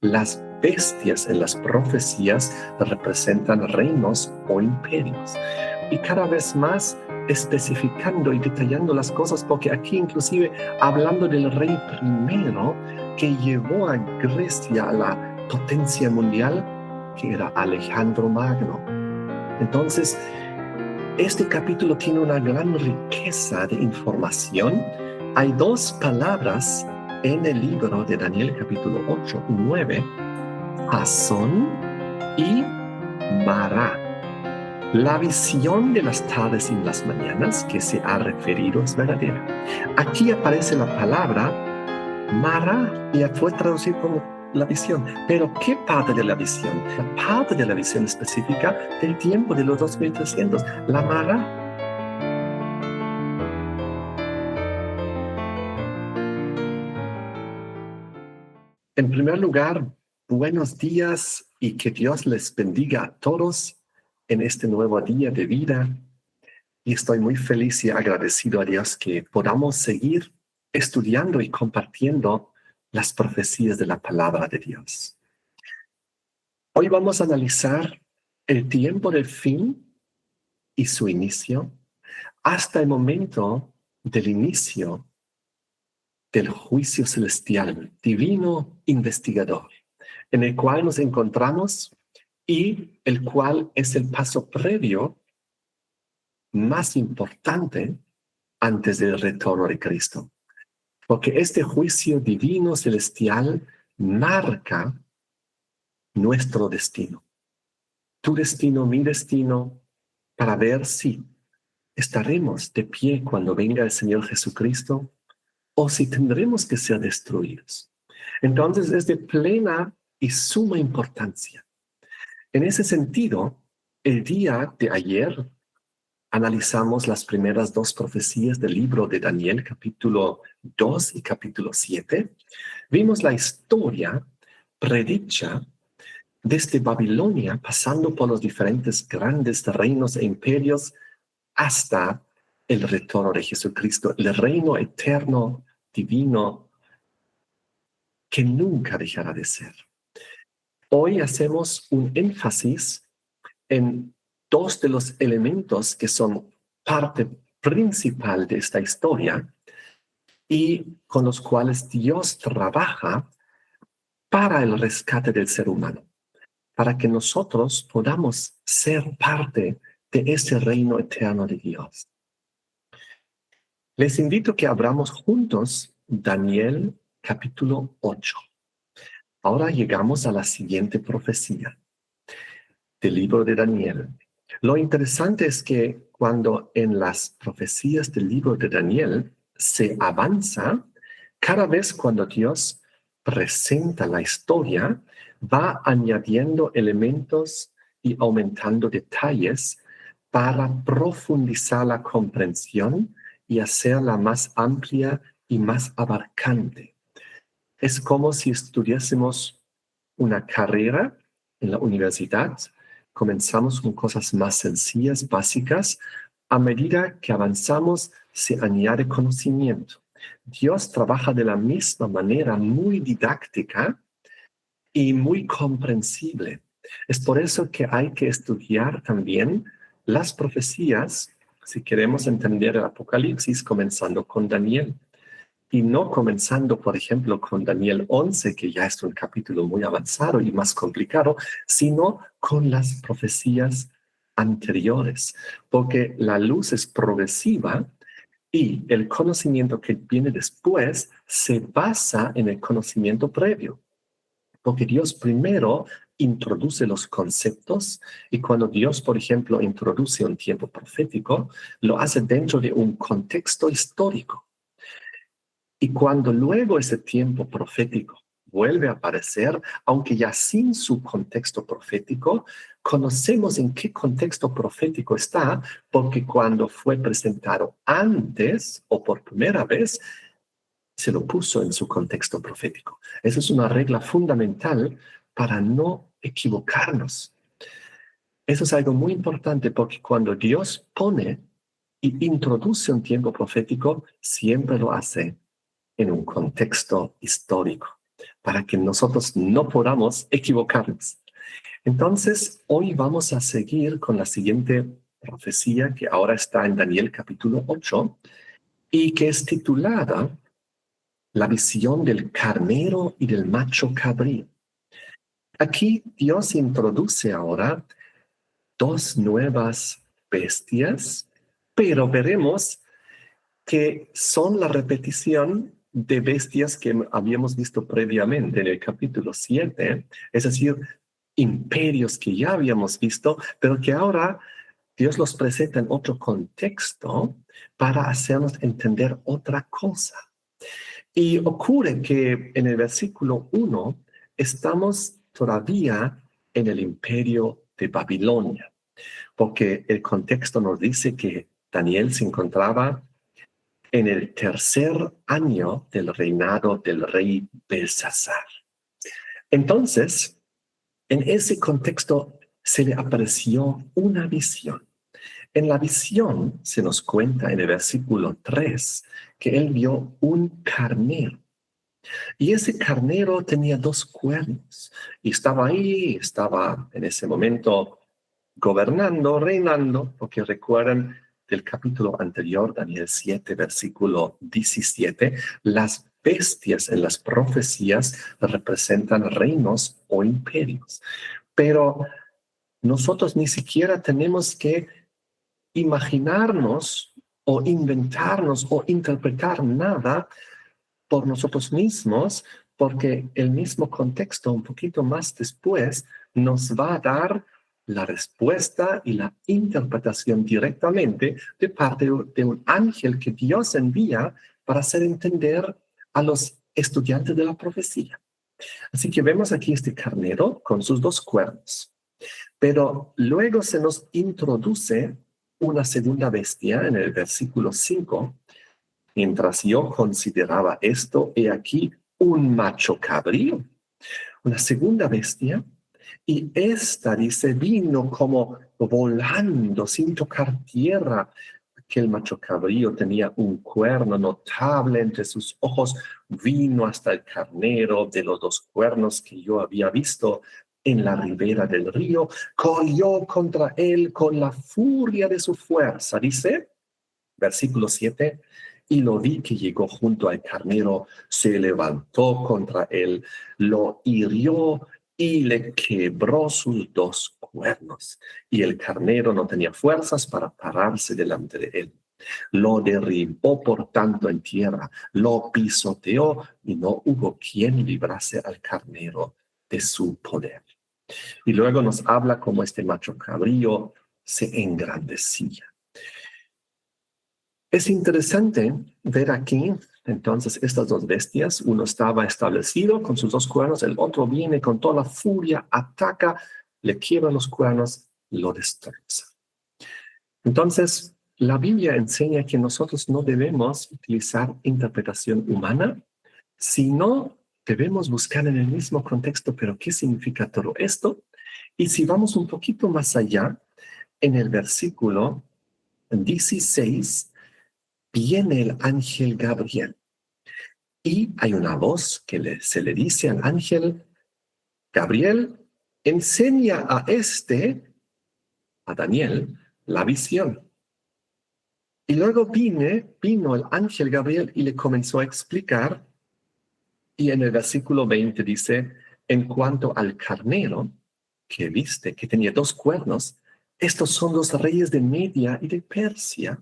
Las bestias en las profecías representan reinos o imperios. Y cada vez más especificando y detallando las cosas, porque aquí inclusive hablando del rey primero que llevó a Grecia a la potencia mundial, que era Alejandro Magno. Entonces, este capítulo tiene una gran riqueza de información. Hay dos palabras en el libro de Daniel capítulo 8 y 9, Jasón y Mará. La visión de las tardes y las mañanas que se ha referido es verdadera. Aquí aparece la palabra Mará y fue traducido como la visión. Pero ¿qué parte de la visión? La parte de la visión específica del tiempo de los 2300, la Mará. En primer lugar, buenos días y que Dios les bendiga a todos en este nuevo día de vida. Y estoy muy feliz y agradecido a Dios que podamos seguir estudiando y compartiendo las profecías de la palabra de Dios. Hoy vamos a analizar el tiempo del fin y su inicio hasta el momento del inicio del juicio celestial, divino investigador, en el cual nos encontramos y el cual es el paso previo más importante antes del retorno de Cristo. Porque este juicio divino celestial marca nuestro destino. Tu destino, mi destino, para ver si estaremos de pie cuando venga el Señor Jesucristo o si tendremos que ser destruidos. Entonces es de plena y suma importancia. En ese sentido, el día de ayer analizamos las primeras dos profecías del libro de Daniel, capítulo 2 y capítulo 7. Vimos la historia predicha desde Babilonia, pasando por los diferentes grandes reinos e imperios hasta el retorno de Jesucristo, el reino eterno, divino, que nunca dejará de ser. Hoy hacemos un énfasis en dos de los elementos que son parte principal de esta historia y con los cuales Dios trabaja para el rescate del ser humano, para que nosotros podamos ser parte de ese reino eterno de Dios. Les invito a que abramos juntos Daniel capítulo 8. Ahora llegamos a la siguiente profecía del libro de Daniel. Lo interesante es que cuando en las profecías del libro de Daniel se avanza, cada vez cuando Dios presenta la historia, va añadiendo elementos y aumentando detalles para profundizar la comprensión y hacerla más amplia y más abarcante. Es como si estudiásemos una carrera en la universidad. Comenzamos con cosas más sencillas, básicas. A medida que avanzamos, se añade conocimiento. Dios trabaja de la misma manera, muy didáctica y muy comprensible. Es por eso que hay que estudiar también las profecías si queremos entender el Apocalipsis, comenzando con Daniel. Y no comenzando, por ejemplo, con Daniel 11, que ya es un capítulo muy avanzado y más complicado, sino con las profecías anteriores, porque la luz es progresiva y el conocimiento que viene después se basa en el conocimiento previo, porque Dios primero introduce los conceptos y cuando Dios, por ejemplo, introduce un tiempo profético, lo hace dentro de un contexto histórico. Y cuando luego ese tiempo profético vuelve a aparecer, aunque ya sin su contexto profético, conocemos en qué contexto profético está, porque cuando fue presentado antes o por primera vez, se lo puso en su contexto profético. Esa es una regla fundamental para no equivocarnos. Eso es algo muy importante porque cuando Dios pone y introduce un tiempo profético, siempre lo hace en un contexto histórico. para que nosotros no podamos equivocarnos. Entonces, hoy vamos a seguir con la siguiente profecía que ahora está en Daniel capítulo 8 y que es titulada La visión del carnero y del macho cabrío. Aquí Dios introduce ahora dos nuevas bestias, pero veremos que son la repetición de bestias que habíamos visto previamente en el capítulo 7, es decir, imperios que ya habíamos visto, pero que ahora Dios los presenta en otro contexto para hacernos entender otra cosa. Y ocurre que en el versículo 1 estamos todavía en el imperio de Babilonia, porque el contexto nos dice que Daniel se encontraba en el tercer año del reinado del rey Belsasar. Entonces, en ese contexto se le apareció una visión. En la visión se nos cuenta en el versículo 3 que él vio un carnero. Y ese carnero tenía dos cuernos. Y estaba ahí, estaba en ese momento gobernando, reinando, porque recuerdan del capítulo anterior, Daniel 7, versículo 17, las bestias en las profecías representan reinos o imperios. Pero nosotros ni siquiera tenemos que imaginarnos o inventarnos o interpretar nada por nosotros mismos, porque el mismo contexto un poquito más después nos va a dar la respuesta y la interpretación directamente de parte de un ángel que Dios envía para hacer entender a los estudiantes de la profecía. Así que vemos aquí este carnero con sus dos cuernos, pero luego se nos introduce una segunda bestia en el versículo 5. Mientras yo consideraba esto, he aquí un macho cabrío, una segunda bestia, y esta, dice, vino como volando sin tocar tierra, que el macho cabrío tenía un cuerno notable entre sus ojos, vino hasta el carnero de los dos cuernos que yo había visto en la ribera del río, corrió contra él con la furia de su fuerza, dice, versículo 7, y lo vi que llegó junto al carnero, se levantó contra él, lo hirió y le quebró sus dos cuernos. Y el carnero no tenía fuerzas para pararse delante de él. Lo derribó por tanto en tierra, lo pisoteó y no hubo quien librase al carnero de su poder. Y luego nos habla como este macho cabrío se engrandecía. Es interesante ver aquí, entonces, estas dos bestias. Uno estaba establecido con sus dos cuernos, el otro viene con toda la furia, ataca, le quiebra los cuernos, lo destroza. Entonces, la Biblia enseña que nosotros no debemos utilizar interpretación humana, sino debemos buscar en el mismo contexto, pero ¿qué significa todo esto? Y si vamos un poquito más allá, en el versículo 16, viene el ángel Gabriel y hay una voz que se le dice al ángel Gabriel, enseña a Daniel, la visión. Y luego vino el ángel Gabriel y le comenzó a explicar, y en el versículo 20 dice, en cuanto al carnero que viste, que tenía dos cuernos, estos son los reyes de Media y de Persia.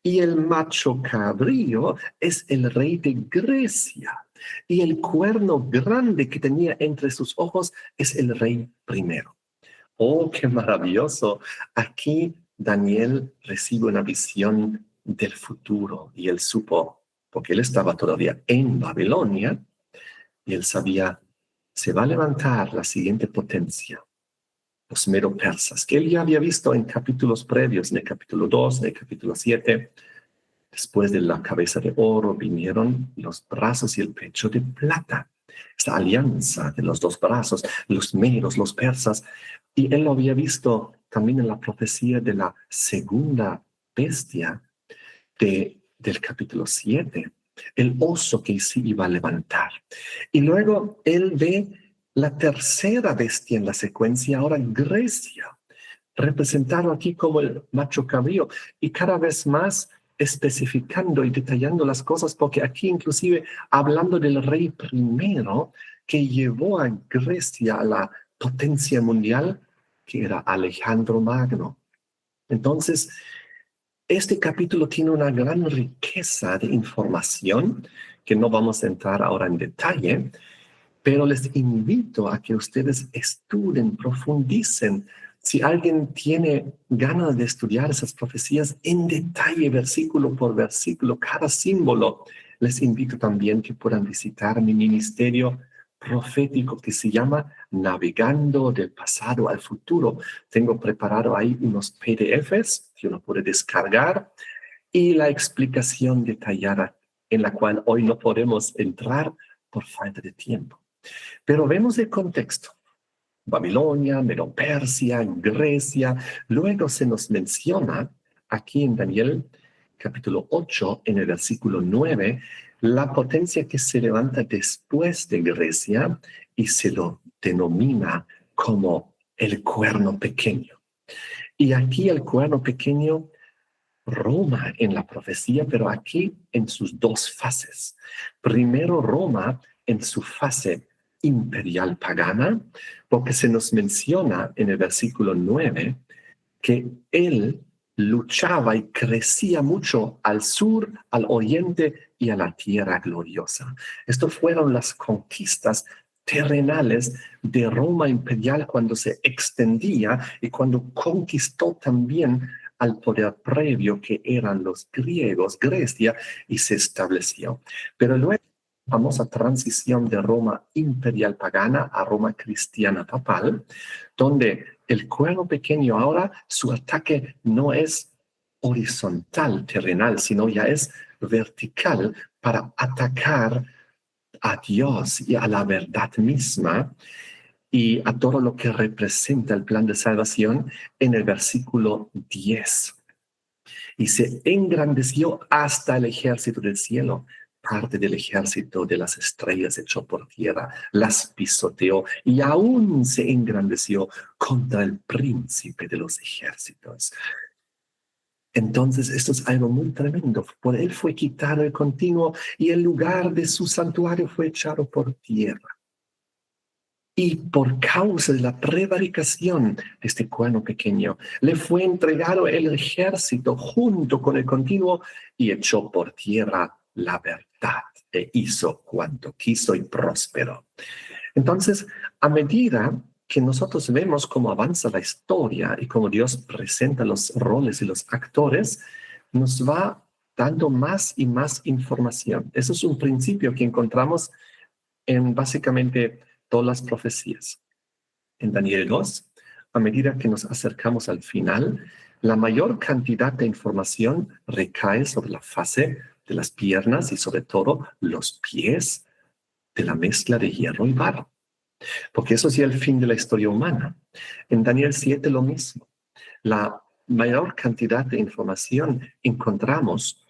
Y el macho cabrío es el rey de Grecia. Y el cuerno grande que tenía entre sus ojos es el rey primero. Oh, qué maravilloso. Aquí Daniel recibe una visión del futuro y él supo, porque él estaba todavía en Babilonia, y él sabía, se va a levantar la siguiente potencia, los medo-persas, que él ya había visto en capítulos previos, en el capítulo 2, en el capítulo 7. Después de la cabeza de oro vinieron los brazos y el pecho de plata. Esta alianza de los dos brazos, los medos, los persas. Y él lo había visto también en la profecía de la segunda bestia del capítulo 7, el oso que se iba a levantar. Y luego él ve la tercera bestia en la secuencia, ahora Grecia, representado aquí como el macho cabrío, y cada vez más especificando y detallando las cosas, porque aquí inclusive hablando del rey primero que llevó a Grecia a la potencia mundial, que era Alejandro Magno. Entonces, este capítulo tiene una gran riqueza de información que no vamos a entrar ahora en detalle, pero les invito a que ustedes estudien, profundicen. Si alguien tiene ganas de estudiar esas profecías en detalle, versículo por versículo, cada símbolo, les invito también que puedan visitar mi ministerio profético que se llama Navegando del pasado al futuro. Tengo preparado ahí unos PDFs que uno puede descargar y la explicación detallada en la cual hoy no podemos entrar por falta de tiempo. Pero vemos el contexto. Babilonia, Medo-Persia, Grecia. Luego se nos menciona aquí en Daniel capítulo 8, en el versículo 9, la potencia que se levanta después de Grecia y se lo denomina como el cuerno pequeño. Y aquí el cuerno pequeño, Roma en la profecía, pero aquí en sus dos fases. Primero Roma en su fase imperial pagana, porque se nos menciona en el versículo 9 que él luchaba y crecía mucho al sur, al oriente y a la tierra gloriosa. Estas fueron las conquistas terrenales de Roma imperial cuando se extendía y cuando conquistó también al poder previo que eran los griegos, Grecia, y se estableció. Pero luego la famosa transición de Roma imperial pagana a Roma cristiana papal, donde el cuerno pequeño ahora su ataque no es horizontal, terrenal, sino ya es vertical para atacar a Dios y a la verdad misma y a todo lo que representa el plan de salvación en el versículo 10. Y se engrandeció hasta el ejército del cielo. Parte del ejército de las estrellas echó por tierra, las pisoteó y aún se engrandeció contra el príncipe de los ejércitos. Entonces, esto es algo muy tremendo. Por él fue quitado el continuo y el lugar de su santuario fue echado por tierra. Y por causa de la prevaricación de este cuerno pequeño, le fue entregado el ejército junto con el continuo y echó por tierra la verdad e hizo cuanto quiso y prosperó. Entonces, a medida que nosotros vemos cómo avanza la historia y cómo Dios presenta los roles y los actores, nos va dando más y más información. Eso es un principio que encontramos en básicamente todas las profecías. En Daniel 2, a medida que nos acercamos al final, la mayor cantidad de información recae sobre la fase de las piernas y sobre todo los pies de la mezcla de hierro y barro, porque eso es ya el fin de la historia humana. En Daniel 7 lo mismo. La mayor cantidad de información encontramos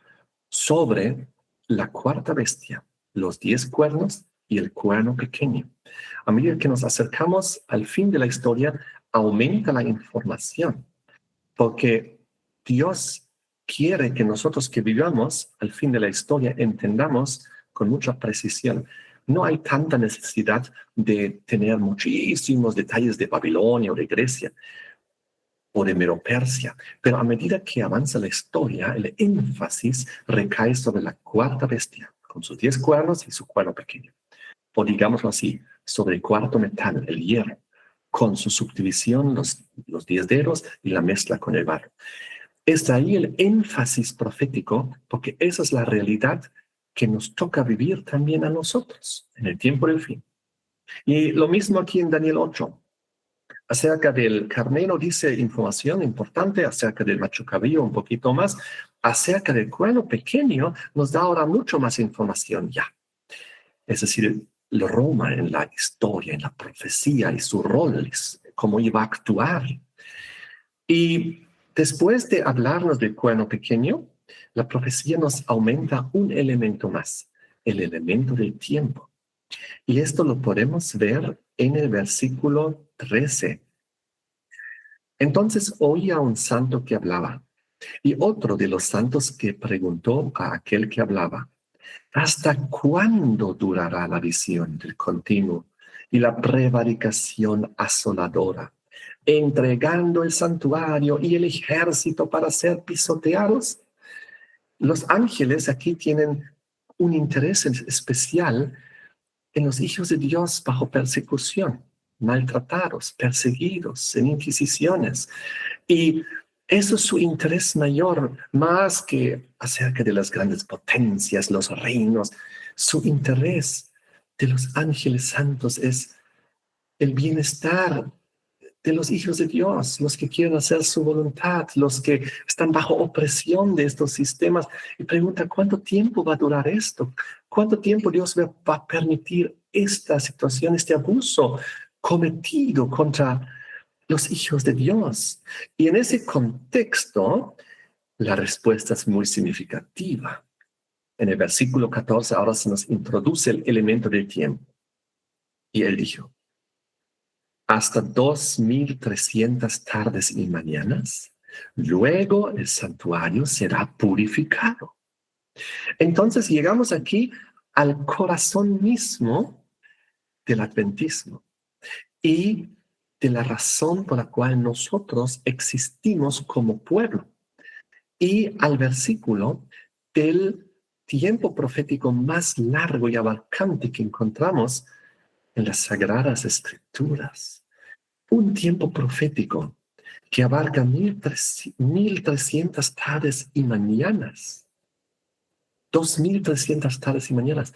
sobre la cuarta bestia, los 10 cuernos y el cuerno pequeño. A medida que nos acercamos al fin de la historia, aumenta la información, porque Dios quiere que nosotros que vivamos al fin de la historia entendamos con mucha precisión. No hay tanta necesidad de tener muchísimos detalles de Babilonia o de Grecia o de Medo-Persia, pero a medida que avanza la historia, el énfasis recae sobre la cuarta bestia, con sus 10 cuernos y su cuerno pequeño. O digámoslo así, sobre el cuarto metal, el hierro, con su subdivisión, los 10 dedos y la mezcla con el barro. Está ahí el énfasis profético, porque esa es la realidad que nos toca vivir también a nosotros en el tiempo del fin. Y lo mismo aquí en Daniel 8. Acerca del carnero dice información importante, acerca del macho cabrío un poquito más, acerca del cuerno pequeño nos da ahora mucho más información ya. Es decir, Roma en la historia, en la profecía y su rol, cómo iba a actuar. Y después de hablarnos del cuerno pequeño, la profecía nos aumenta un elemento más, el elemento del tiempo. Y esto lo podemos ver en el versículo 13. Entonces oí a un santo que hablaba, y otro de los santos que preguntó a aquel que hablaba, ¿hasta cuándo durará la visión del continuo y la prevaricación asoladora, entregando el santuario y el ejército para ser pisoteados? Los ángeles aquí tienen un interés especial en los hijos de Dios bajo persecución, maltratados, perseguidos, en inquisiciones. Y eso es su interés mayor, más que acerca de las grandes potencias, los reinos. Su interés de los ángeles santos es el bienestar de los hijos de Dios, los que quieren hacer su voluntad, los que están bajo opresión de estos sistemas. Y pregunta, ¿cuánto tiempo va a durar esto? ¿Cuánto tiempo Dios va a permitir esta situación, este abuso cometido contra los hijos de Dios? Y en ese contexto, la respuesta es muy significativa. En el versículo 14 ahora se nos introduce el elemento del tiempo. Y él dijo, hasta 2300 tardes y mañanas, luego el santuario será purificado. Entonces llegamos aquí al corazón mismo del adventismo y de la razón por la cual nosotros existimos como pueblo, y al versículo del tiempo profético más largo y abarcante que encontramos en las Sagradas Escrituras. Un tiempo profético que abarca 1300 tardes y mañanas. 2300 tardes y mañanas.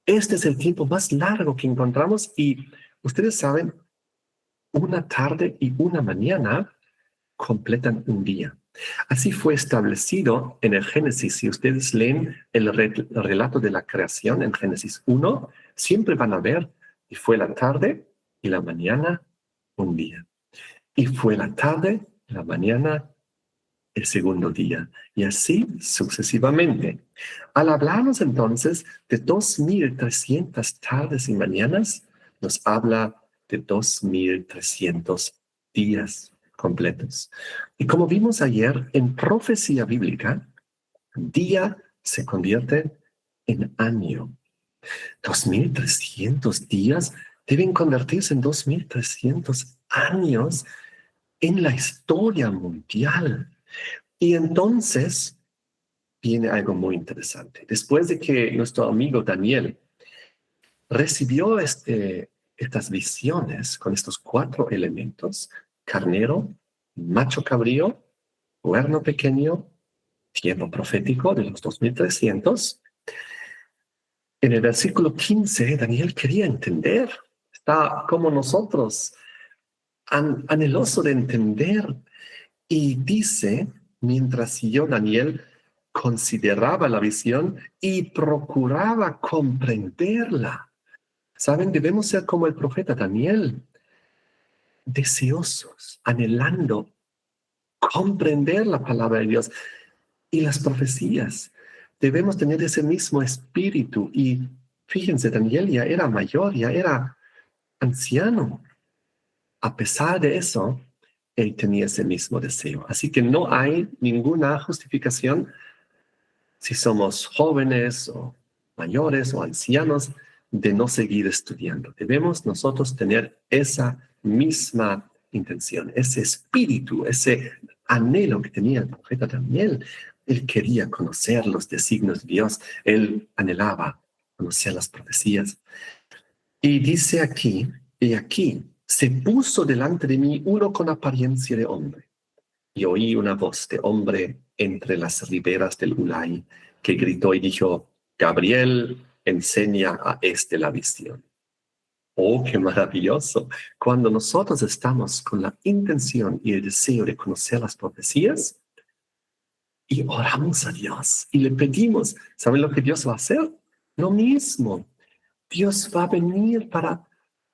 Este es el tiempo más largo que encontramos y ustedes saben, una tarde y una mañana completan un día. Así fue establecido en el Génesis. Si ustedes leen el relato de la creación en Génesis 1, siempre van a ver, y fue la tarde y la mañana un día. Y fue la tarde, la mañana, el segundo día, y así sucesivamente. Al hablarnos entonces de 2300 tardes y mañanas, nos habla de 2300 días completos. Y como vimos ayer, en profecía bíblica, día se convierte en año. 2300 días deben convertirse en 2300 años en la historia mundial. Y entonces viene algo muy interesante. Después de que nuestro amigo Daniel recibió estas visiones con estos 4 elementos, carnero, macho cabrío, cuerno pequeño, tiempo profético de los 2300, en el versículo 15, Daniel quería entender, está como nosotros, anheloso de entender, y dice, mientras yo, Daniel, consideraba la visión y procuraba comprenderla. Saben, debemos ser como el profeta Daniel, deseosos, anhelando comprender la palabra de Dios y las profecías. Debemos tener ese mismo espíritu. Y fíjense, Daniel ya era mayor, ya era anciano. A pesar de eso, él tenía ese mismo deseo. Así que no hay ninguna justificación si somos jóvenes o mayores o ancianos de no seguir estudiando. Debemos nosotros tener esa misma intención, ese espíritu, ese anhelo que tenía el profeta Daniel. Él quería conocer los designios de Dios, él anhelaba conocer las profecías. Y dice aquí, y aquí, se puso delante de mí uno con apariencia de hombre, y oí una voz de hombre entre las riberas del Ulai, que gritó y dijo, Gabriel, enseña a este la visión. Oh, qué maravilloso. Cuando nosotros estamos con la intención y el deseo de conocer las profecías y oramos a Dios y le pedimos, ¿saben lo que Dios va a hacer? Lo mismo. Dios va a venir para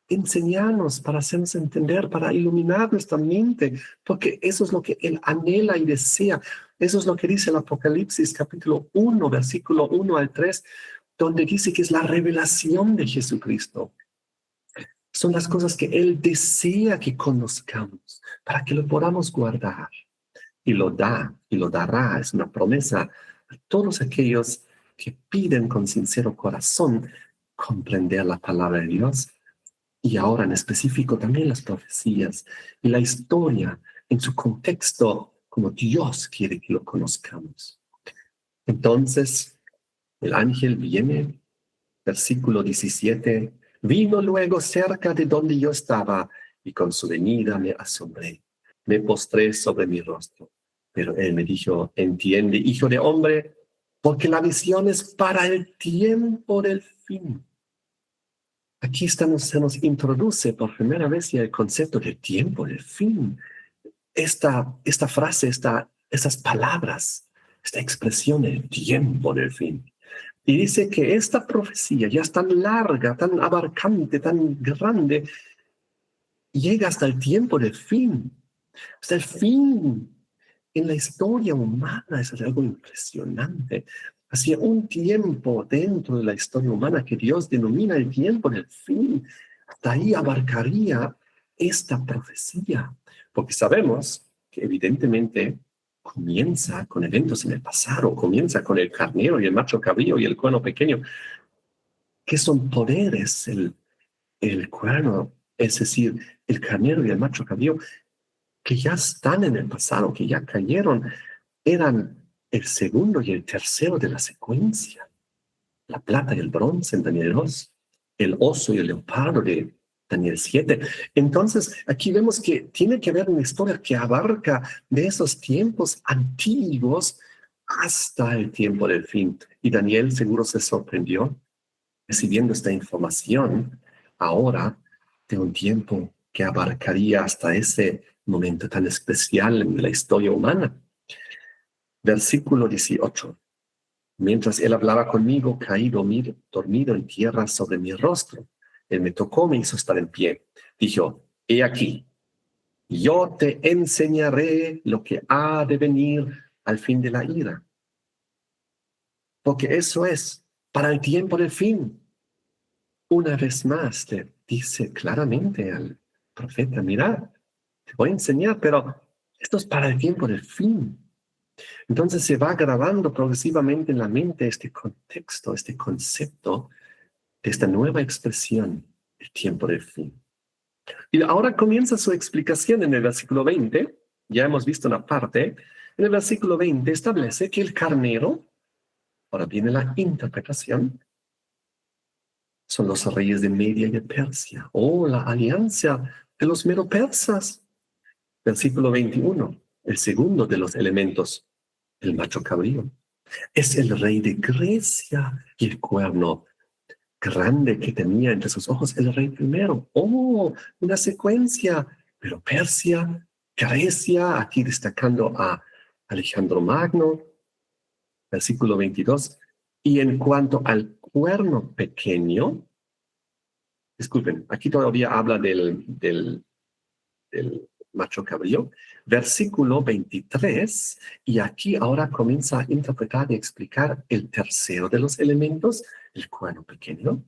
enseñarnos, para hacernos entender, para iluminar nuestra mente, porque eso es lo que Él anhela y desea. Eso es lo que dice el Apocalipsis capítulo 1, versículo 1 al 3, donde dice que es la revelación de Jesucristo. Son las cosas que Él desea que conozcamos, para que lo podamos guardar. Y lo da, y lo dará. Es una promesa a todos aquellos que piden con sincero corazón comprender la palabra de Dios. Y ahora en específico también las profecías y la historia en su contexto como Dios quiere que lo conozcamos. Entonces, el ángel viene, versículo 17, vino luego cerca de donde yo estaba y con su venida me asombré. Me postré sobre mi rostro. Pero él me dijo, entiende, hijo de hombre, porque la visión es para el tiempo del fin. Aquí se nos introduce por primera vez ya el concepto del tiempo, del fin. Esta frase, estas palabras, esta expresión del tiempo del fin. Y dice que esta profecía ya es tan larga, tan abarcante, tan grande, llega hasta el tiempo del fin, hasta el fin en la historia humana. Es algo impresionante. Hacía un tiempo dentro de la historia humana que Dios denomina el tiempo del fin. Hasta ahí abarcaría esta profecía, porque sabemos que evidentemente comienza con eventos en el pasado, comienza con el carnero y el macho cabrío y el cuerno pequeño, que son poderes. El cuerno, es decir, el carnero y el macho cabrío, que ya están en el pasado, que ya cayeron, eran el segundo y el tercero de la secuencia. La plata y el bronce en Daniel 2, el oso y el leopardo de Daniel 7. Entonces, aquí vemos que tiene que haber una historia que abarca de esos tiempos antiguos hasta el tiempo del fin. Y Daniel seguro se sorprendió recibiendo esta información ahora de un tiempo que abarcaría hasta ese momento tan especial en la historia humana. Versículo 18. Mientras él hablaba conmigo, caí dormido en tierra sobre mi rostro. Él me tocó, me hizo estar en pie. Dijo, he aquí, yo te enseñaré lo que ha de venir al fin de la ira. Porque eso es para el tiempo del fin. Una vez más le dice claramente al profeta, mira, te voy a enseñar, pero esto es para el tiempo del fin. Entonces se va grabando progresivamente en la mente este contexto, este concepto de esta nueva expresión, el tiempo del fin. Y ahora comienza su explicación en el versículo 20. Ya hemos visto una parte. En el versículo 20 establece que el carnero, ahora viene la interpretación, son los reyes de Media y de Persia, o la alianza de los medo-persas. Versículo 21, el segundo de los elementos, el macho cabrío, es el rey de Grecia y el cuerno grande que tenía entre sus ojos el rey primero. Oh, una secuencia, pero Persia, Grecia, aquí destacando a Alejandro Magno, versículo 22. Y en cuanto al cuerno pequeño, disculpen, aquí todavía habla del macho cabrío, versículo 23, y aquí ahora comienza a interpretar y explicar el tercero de los elementos, el cuerno pequeño.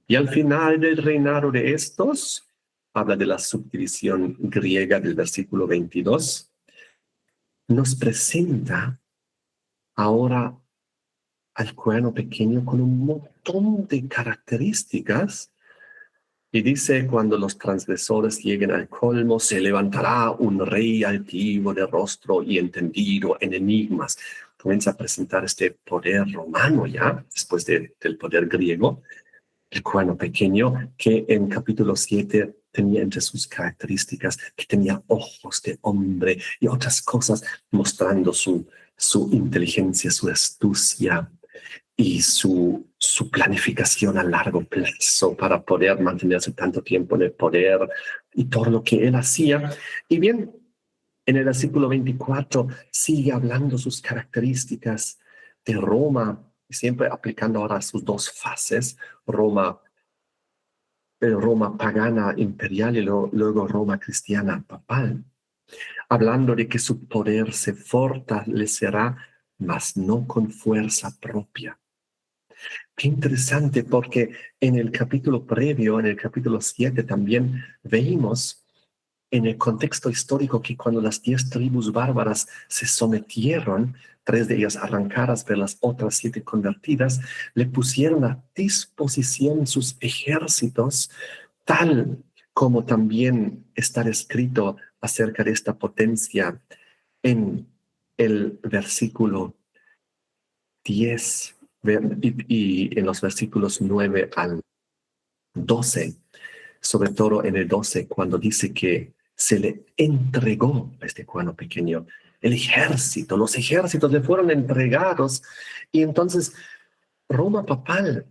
Y al final del reinado de estos, habla de la subdivisión griega del versículo 22, nos presenta ahora al cuerno pequeño con un montón de características. Y dice, cuando los transgresores lleguen al colmo, se levantará un rey altivo de rostro y entendido en enigmas. Comienza a presentar este poder romano ya, después del poder griego, el cuerno pequeño, que en capítulo 7 tenía entre sus características que tenía ojos de hombre y otras cosas, mostrando su inteligencia, su astucia y su planificación a largo plazo para poder mantenerse tanto tiempo en el poder y todo lo que él hacía. Y bien, en el versículo 24 sigue hablando sus características de Roma, siempre aplicando ahora sus dos fases, Roma Roma pagana imperial y luego Roma cristiana papal, hablando de que su poder se fortalecerá, mas no con fuerza propia. Qué interesante, porque en el capítulo previo, en el capítulo 7, también veímos en el contexto histórico que cuando las 10 tribus bárbaras se sometieron, 3 de ellas arrancadas, pero las otras 7 convertidas, le pusieron a disposición sus ejércitos, tal como también está escrito acerca de esta potencia en el versículo 10 y en los versículos 9 al 12, sobre todo en el 12, cuando dice que se le entregó a este cuerno pequeño el ejército, los ejércitos le fueron entregados, y entonces Roma papal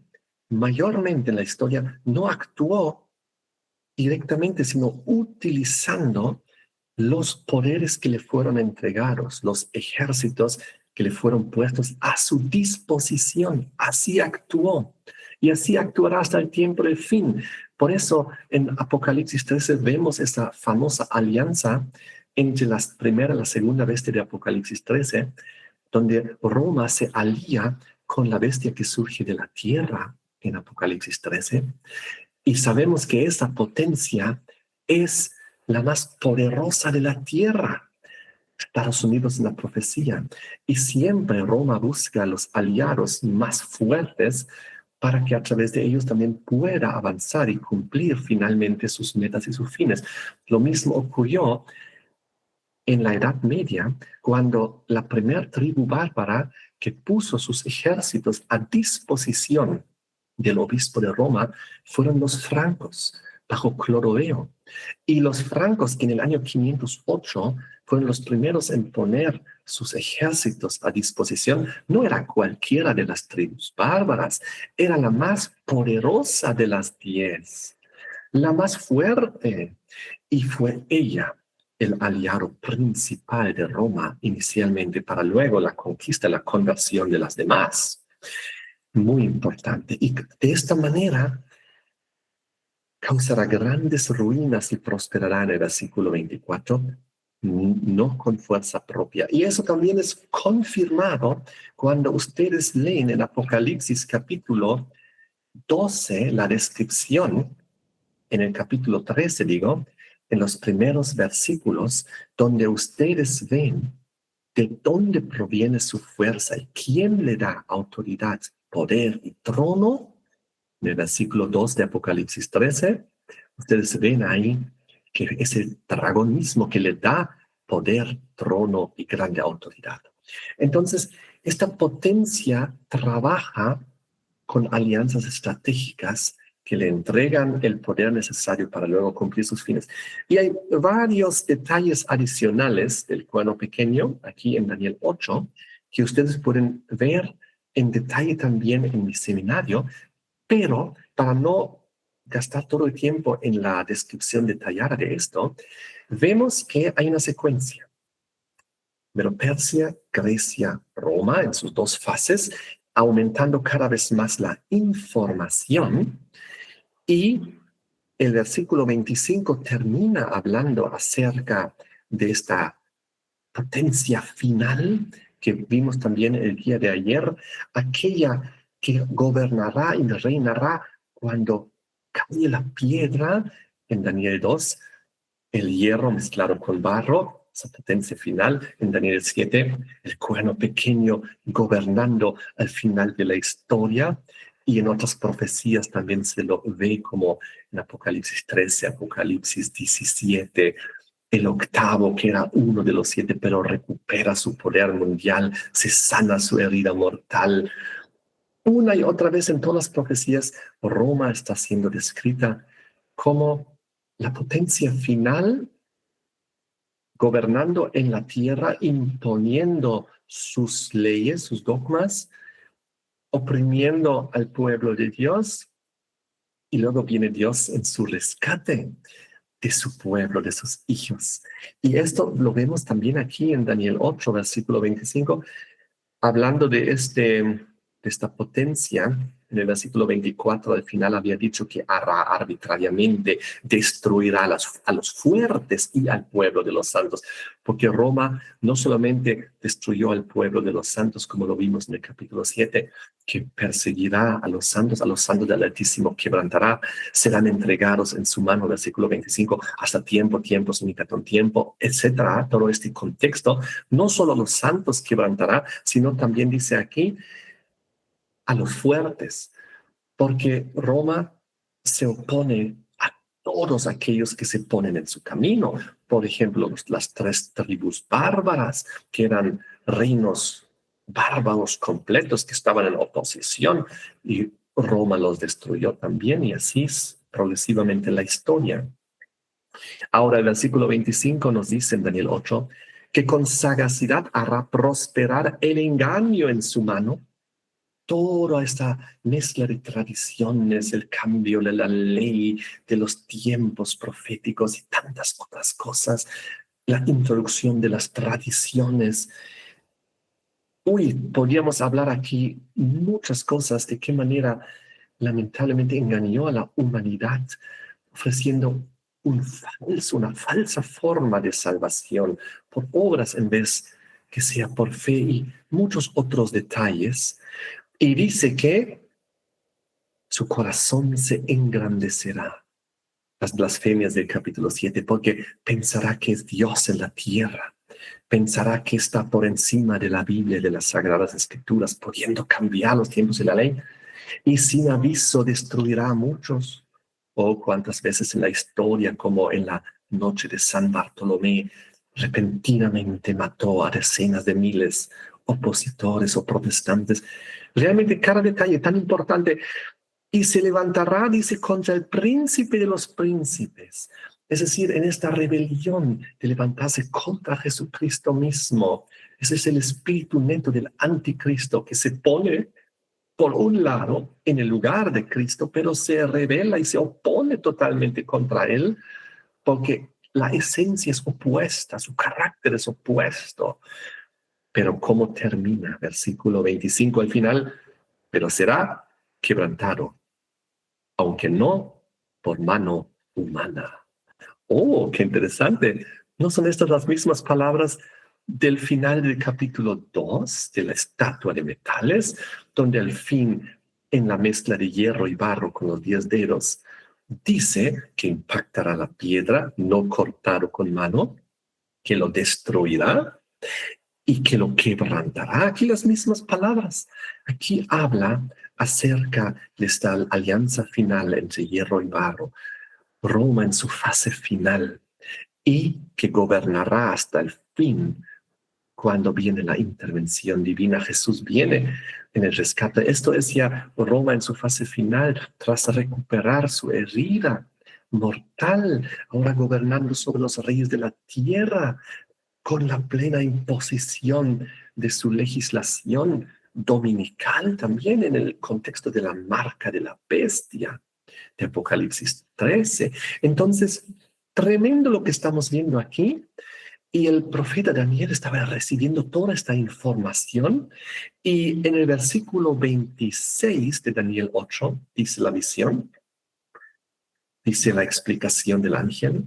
mayormente en la historia no actuó directamente, sino utilizando los poderes que le fueron entregados, los ejércitos que le fueron puestos a su disposición. Así actuó y así actuará hasta el tiempo del fin. Por eso en Apocalipsis 13 vemos esa famosa alianza entre la primera y la segunda bestia de Apocalipsis 13, donde Roma se alía con la bestia que surge de la tierra en Apocalipsis 13. Y sabemos que esa potencia es la más poderosa de la tierra. Estados Unidos en la profecía. Y siempre Roma busca a los aliados más fuertes para que a través de ellos también pueda avanzar y cumplir finalmente sus metas y sus fines. Lo mismo ocurrió en la Edad Media, cuando la primera tribu bárbara que puso sus ejércitos a disposición del obispo de Roma fueron los francos, bajo Clodoveo. Y los francos, que en el año 508 fueron los primeros en poner sus ejércitos a disposición, no era cualquiera de las tribus bárbaras, era la más poderosa de las 10, la más fuerte. Y fue ella el aliado principal de Roma inicialmente, para luego la conquista, la conversión de las demás. Muy importante. Y de esta manera causará grandes ruinas y prosperará en el versículo 24, no con fuerza propia. Y eso también es confirmado cuando ustedes leen en Apocalipsis capítulo 12 la descripción, en el capítulo 13 digo, en los primeros versículos, donde ustedes ven de dónde proviene su fuerza y quién le da autoridad, poder y trono. En el versículo 2 de Apocalipsis 13, ustedes ven ahí que es el dragón mismo que le da poder, trono y grande autoridad. Entonces, esta potencia trabaja con alianzas estratégicas que le entregan el poder necesario para luego cumplir sus fines. Y hay varios detalles adicionales del cuerno pequeño aquí en Daniel 8 que ustedes pueden ver en detalle también en mi seminario, pero para no gastar todo el tiempo en la descripción detallada de esto, vemos que hay una secuencia. Pero Persia, Grecia, Roma en sus 2 fases, aumentando cada vez más la información, y el versículo 25 termina hablando acerca de esta potencia final que vimos también el día de ayer, aquella que gobernará y reinará cuando cae la piedra en Daniel 2, el hierro mezclado con barro, esa potencia final en Daniel 7, el cuerno pequeño gobernando al final de la historia, y en otras profecías también se lo ve como en Apocalipsis 13, Apocalipsis 17, el octavo, que era uno de los 7, pero recupera su poder mundial, se sana su herida mortal. Una y otra vez en todas las profecías, Roma está siendo descrita como la potencia final, gobernando en la tierra, imponiendo sus leyes, sus dogmas, oprimiendo al pueblo de Dios, y luego viene Dios en su rescate de su pueblo, de sus hijos. Y esto lo vemos también aquí en Daniel 8, versículo 25, hablando de esta potencia. en el versículo 24 al final había dicho que arbitrariamente destruirá a los fuertes y al pueblo de los santos, porque Roma no solamente destruyó al pueblo de los santos, como lo vimos en el capítulo 7, que perseguirá a los santos del Altísimo quebrantará, serán entregados en su mano, versículo 25, hasta tiempos, mitad un tiempo, etcétera. Todo este contexto, no solo los santos quebrantará, sino también dice aquí a los fuertes, porque Roma se opone a todos aquellos que se ponen en su camino. Por ejemplo, las tres tribus bárbaras, que eran reinos bárbaros completos que estaban en oposición, y Roma los destruyó también, y así es progresivamente la historia. Ahora el versículo 25 nos dice en Daniel 8 que con sagacidad hará prosperar el engaño en su mano. Toda esta mezcla de tradiciones, el cambio de la ley, de los tiempos proféticos y tantas otras cosas, la introducción de las tradiciones. Podríamos hablar aquí muchas cosas de qué manera lamentablemente engañó a la humanidad, ofreciendo una falsa forma de salvación por obras en vez que sea por fe y muchos otros detalles. Y dice que su corazón se engrandecerá. Las blasfemias del capítulo 7, porque pensará que es Dios en la tierra, pensará que está por encima de la Biblia y de las Sagradas Escrituras, pudiendo cambiar los tiempos de la ley, y sin aviso destruirá a muchos. O cuántas veces en la historia, como en la noche de San Bartolomé, repentinamente mató a decenas de miles opositores o protestantes. Realmente cada detalle tan importante. Y se levantará, dice, contra el príncipe de los príncipes. Es decir, en esta rebelión de levantarse contra Jesucristo mismo. Ese es el espíritu neto del anticristo que se pone por un lado en el lugar de Cristo, pero se revela y se opone totalmente contra él, porque la esencia es opuesta, su carácter es opuesto. Pero ¿cómo termina? Versículo 25 al final, pero será quebrantado, aunque no por mano humana. Oh, qué interesante. ¿No son estas las mismas palabras del final del capítulo 2 de la estatua de metales, donde al fin, en la mezcla de hierro y barro con los 10 dedos, dice que impactará la piedra, no cortado con mano, que lo destruirá y que lo quebrantará? Aquí las mismas palabras. Aquí habla acerca de esta alianza final entre hierro y barro, Roma en su fase final, y que gobernará hasta el fin cuando viene la intervención divina. Jesús viene en el rescate. Esto es ya Roma en su fase final, tras recuperar su herida mortal, ahora gobernando sobre los reyes de la tierra, con la plena imposición de su legislación dominical, también en el contexto de la marca de la bestia de Apocalipsis 13. Entonces, tremendo lo que estamos viendo aquí. Y el profeta Daniel estaba recibiendo toda esta información, y en el versículo 26 de Daniel 8 dice la visión, dice la explicación del ángel,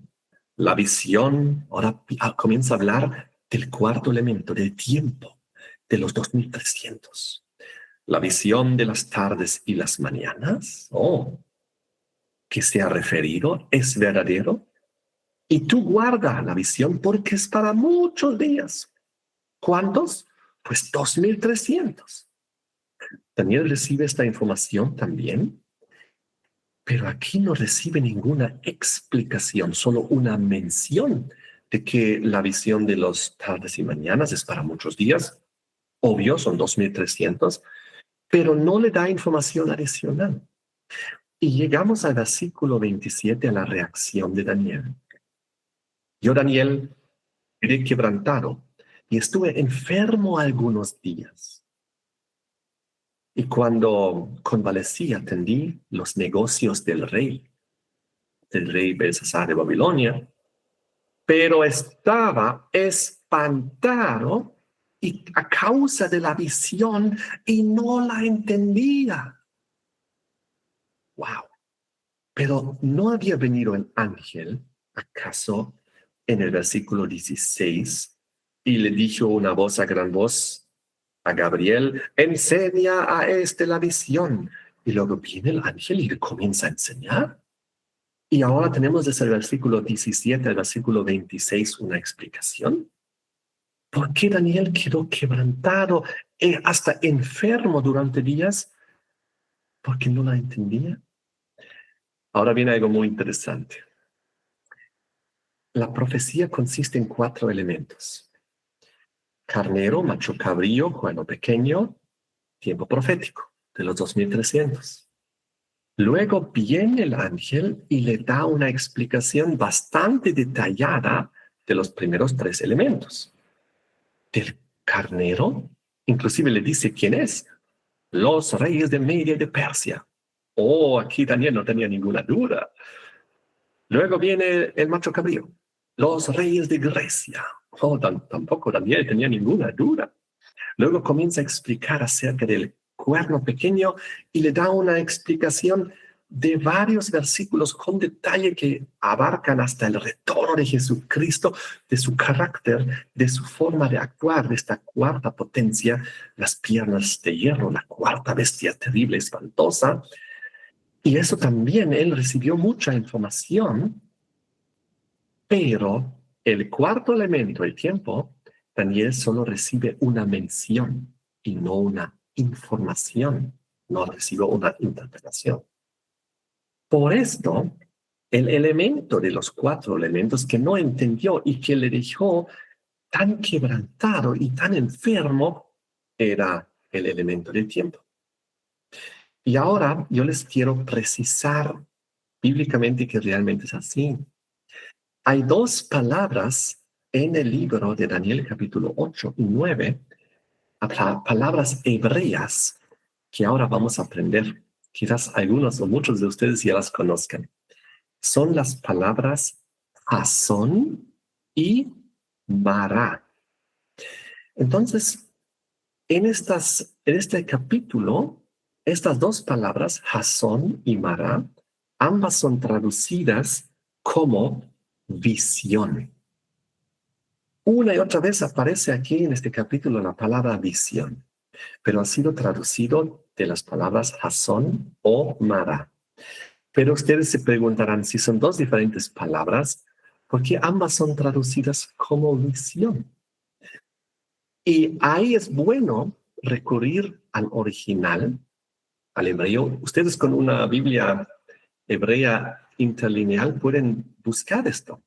la visión. Ahora comienza a hablar del cuarto elemento, del tiempo, de los 2300. La visión de las tardes y las mañanas, que se ha referido, es verdadero. Y tú guarda la visión porque es para muchos días. ¿Cuántos? Pues 2300. Daniel recibe esta información también, pero aquí no recibe ninguna explicación, solo una mención de que la visión de los tardes y mañanas es para muchos días. Obvio, son 2300, pero no le da información adicional. Y llegamos al versículo 27, a la reacción de Daniel. Yo, Daniel, quedé quebrantado y estuve enfermo algunos días. Y cuando convalecí, atendí los negocios del rey Belsasar de Babilonia, pero estaba espantado y a causa de la visión, y no la entendía. Wow. Pero ¿no había venido el ángel, acaso, en el versículo 16, y le dijo una voz a gran voz a Gabriel, enseña a este la visión? Y luego viene el ángel y le comienza a enseñar. Y ahora tenemos desde el versículo 17 al versículo 26 una explicación. ¿Por qué Daniel quedó quebrantado, hasta enfermo durante días? Porque no la entendía. Ahora viene algo muy interesante. La profecía consiste en 4 elementos: carnero, macho cabrío, cuerno pequeño, tiempo profético, de los 2300. Luego viene el ángel y le da una explicación bastante detallada de los primeros 3 elementos. Del carnero, inclusive le dice quién es: los reyes de Media y de Persia. Oh, aquí Daniel no tenía ninguna duda. Luego viene el macho cabrío, los reyes de Grecia. Oh, tampoco Daniel tenía ninguna duda. Luego comienza a explicar acerca del cuerno pequeño y le da una explicación de varios versículos con detalle que abarcan hasta el retorno de Jesucristo, de su carácter, de su forma de actuar, de esta cuarta potencia, las piernas de hierro, la cuarta bestia terrible, espantosa. Y eso también él recibió mucha información, pero el cuarto elemento, el tiempo, Daniel solo recibe una mención y no una información, no recibe una interpretación. Por esto, el elemento de los 4 elementos que no entendió y que le dejó tan quebrantado y tan enfermo era el elemento del tiempo. Y ahora yo les quiero precisar bíblicamente que realmente es así. Hay 2 palabras en el libro de Daniel capítulo 8 y 9, palabras hebreas que ahora vamos a aprender. Quizás algunos o muchos de ustedes ya las conozcan. Son las palabras Jasón y Mará. Entonces, en este capítulo, estas 2 palabras, Jasón y Mará, ambas son traducidas como visión. Una y otra vez aparece aquí en este capítulo la palabra visión, pero ha sido traducido de las palabras Jasón o Mará. Pero ustedes se preguntarán, si son 2 diferentes palabras, ¿por qué ambas son traducidas como visión? Y ahí es bueno recurrir al original, al hebreo. Ustedes con una Biblia hebrea interlineal pueden buscar esto.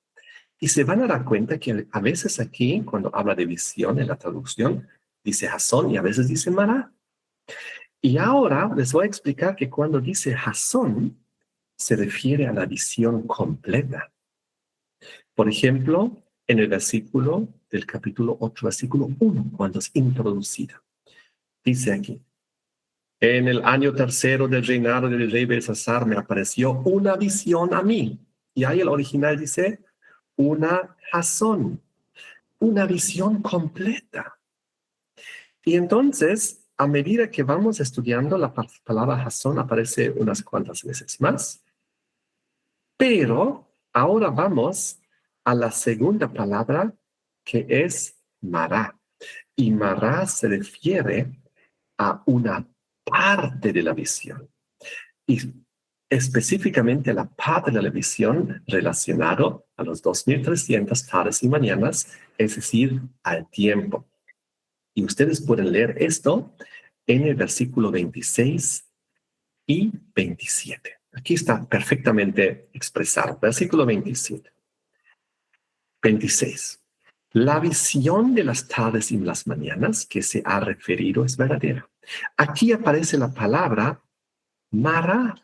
Y se van a dar cuenta que a veces aquí, cuando habla de visión en la traducción, dice Jasón y a veces dice Mará. Y ahora les voy a explicar que cuando dice Jasón, se refiere a la visión completa. Por ejemplo, en el versículo del capítulo 8, versículo 1, cuando es introducida. Dice aquí: en el año 3 del reinado del rey Belsasar me apareció una visión a mí. Y ahí el original dice una Jasón, una visión completa. Y entonces, a medida que vamos estudiando, la palabra Jasón aparece unas cuantas veces más. Pero ahora vamos a la segunda palabra, que es Mará. Y Mará se refiere a una parte de la visión. Y específicamente a la parte de la visión relacionado a los 2300 tardes y mañanas, es decir, al tiempo. Y ustedes pueden leer esto en el versículo 26 y 27. Aquí está perfectamente expresado. Versículo 27. 26. La visión de las tardes y las mañanas que se ha referido es verdadera. Aquí aparece la palabra Mará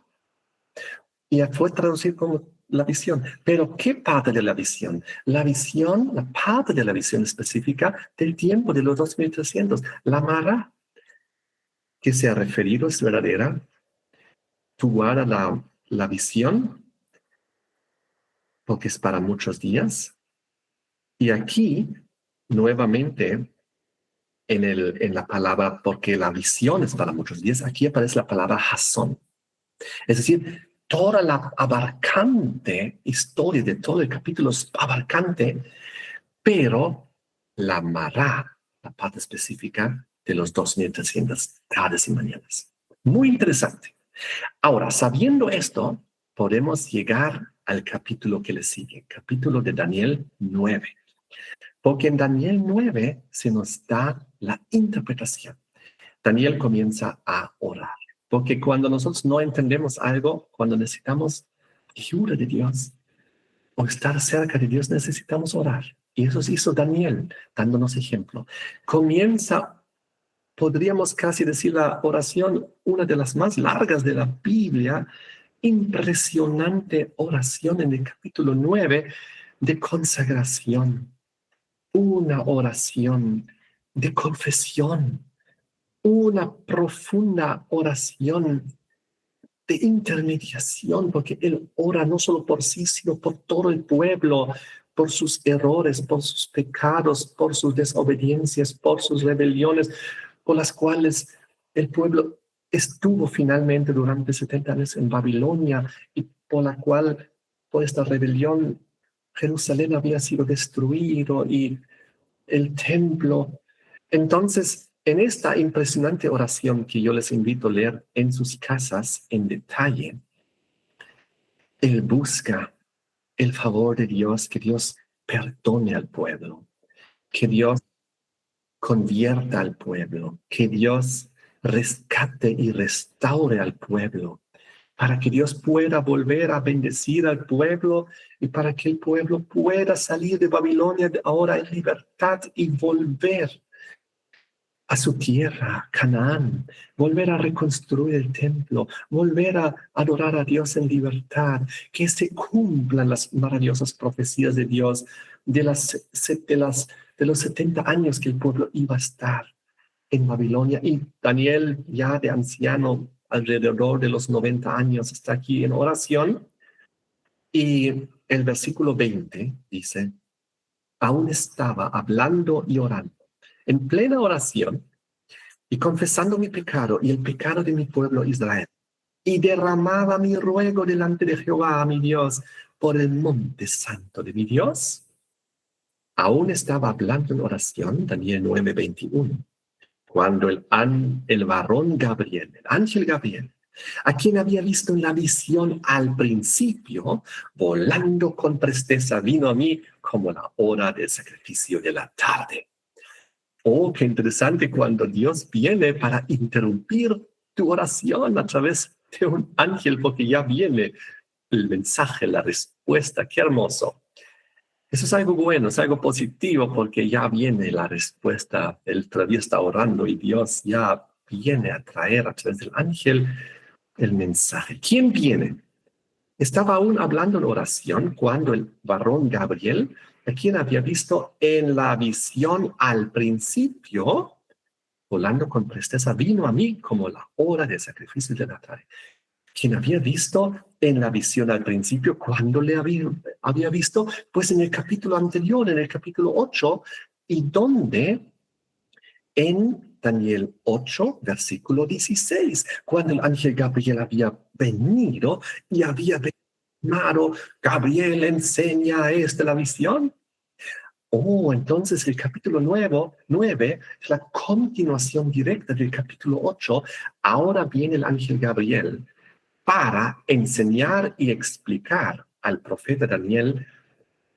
y fue traducido como la visión. Pero ¿qué parte de la visión? La visión, la parte de la visión específica del tiempo de los 2300. La Mará que se ha referido es verdadera. Tú guardas la visión porque es para muchos días. Y aquí, nuevamente, en la palabra, porque la visión es para muchos días, aquí aparece la palabra Jasón. Es decir, toda la abarcante historia de todo el capítulo es abarcante, pero la amará la parte específica de los 2300 tardes y mañanas. Muy interesante. Ahora, sabiendo esto, podemos llegar al capítulo que le sigue, capítulo de Daniel 9. Porque en Daniel 9 se nos da la interpretación. Daniel comienza a orar. Porque cuando nosotros no entendemos algo, cuando necesitamos ayuda de Dios o estar cerca de Dios, necesitamos orar. Y eso hizo Daniel, dándonos ejemplo. Comienza, podríamos casi decir la oración, una de las más largas de la Biblia, impresionante oración en el capítulo 9 de consagración, una oración de confesión, una profunda oración de intermediación, porque él ora no solo por sí, sino por todo el pueblo, por sus errores, por sus pecados, por sus desobediencias, por sus rebeliones, por las cuales el pueblo estuvo finalmente durante 70 años en Babilonia y por la cual, por esta rebelión, Jerusalén había sido destruido y el templo. Entonces, en esta impresionante oración que yo les invito a leer en sus casas en detalle, él busca el favor de Dios, que Dios perdone al pueblo, que Dios convierta al pueblo, que Dios rescate y restaure al pueblo, para que Dios pueda volver a bendecir al pueblo y para que el pueblo pueda salir de Babilonia ahora en libertad y volver a su tierra, Canaán, volver a reconstruir el templo, volver a adorar a Dios en libertad, que se cumplan las maravillosas profecías de Dios de los 70 años que el pueblo iba a estar en Babilonia. Y Daniel, ya de anciano, alrededor de los 90 años, está aquí en oración. Y el versículo 20 dice, aún estaba hablando y orando, en plena oración, y confesando mi pecado y el pecado de mi pueblo Israel, y derramaba mi ruego delante de Jehová, mi Dios, por el monte santo de mi Dios. Aún estaba hablando en oración, Daniel 9:21, cuando el varón Gabriel, el ángel Gabriel, a quien había visto en la visión al principio, volando con presteza, vino a mí como la hora del sacrificio de la tarde. Oh, qué interesante cuando Dios viene para interrumpir tu oración a través de un ángel, porque ya viene el mensaje, la respuesta. Qué hermoso. Eso es algo bueno, es algo positivo, porque ya viene la respuesta. Él todavía está orando y Dios ya viene a traer a través del ángel el mensaje. ¿Quién viene? Estaba aún hablando en oración cuando el varón Gabriel, a quien había visto en la visión al principio, volando con presteza, vino a mí como la hora del sacrificio de la tarde. Quien había visto en la visión al principio, cuando le había visto, pues en el capítulo anterior, en el capítulo 8, y donde en Daniel 8, versículo 16, cuando el ángel Gabriel había venido y había llamado, Gabriel enseña la visión. Oh, entonces el capítulo 9 es la continuación directa del capítulo 8. Ahora viene el ángel Gabriel para enseñar y explicar al profeta Daniel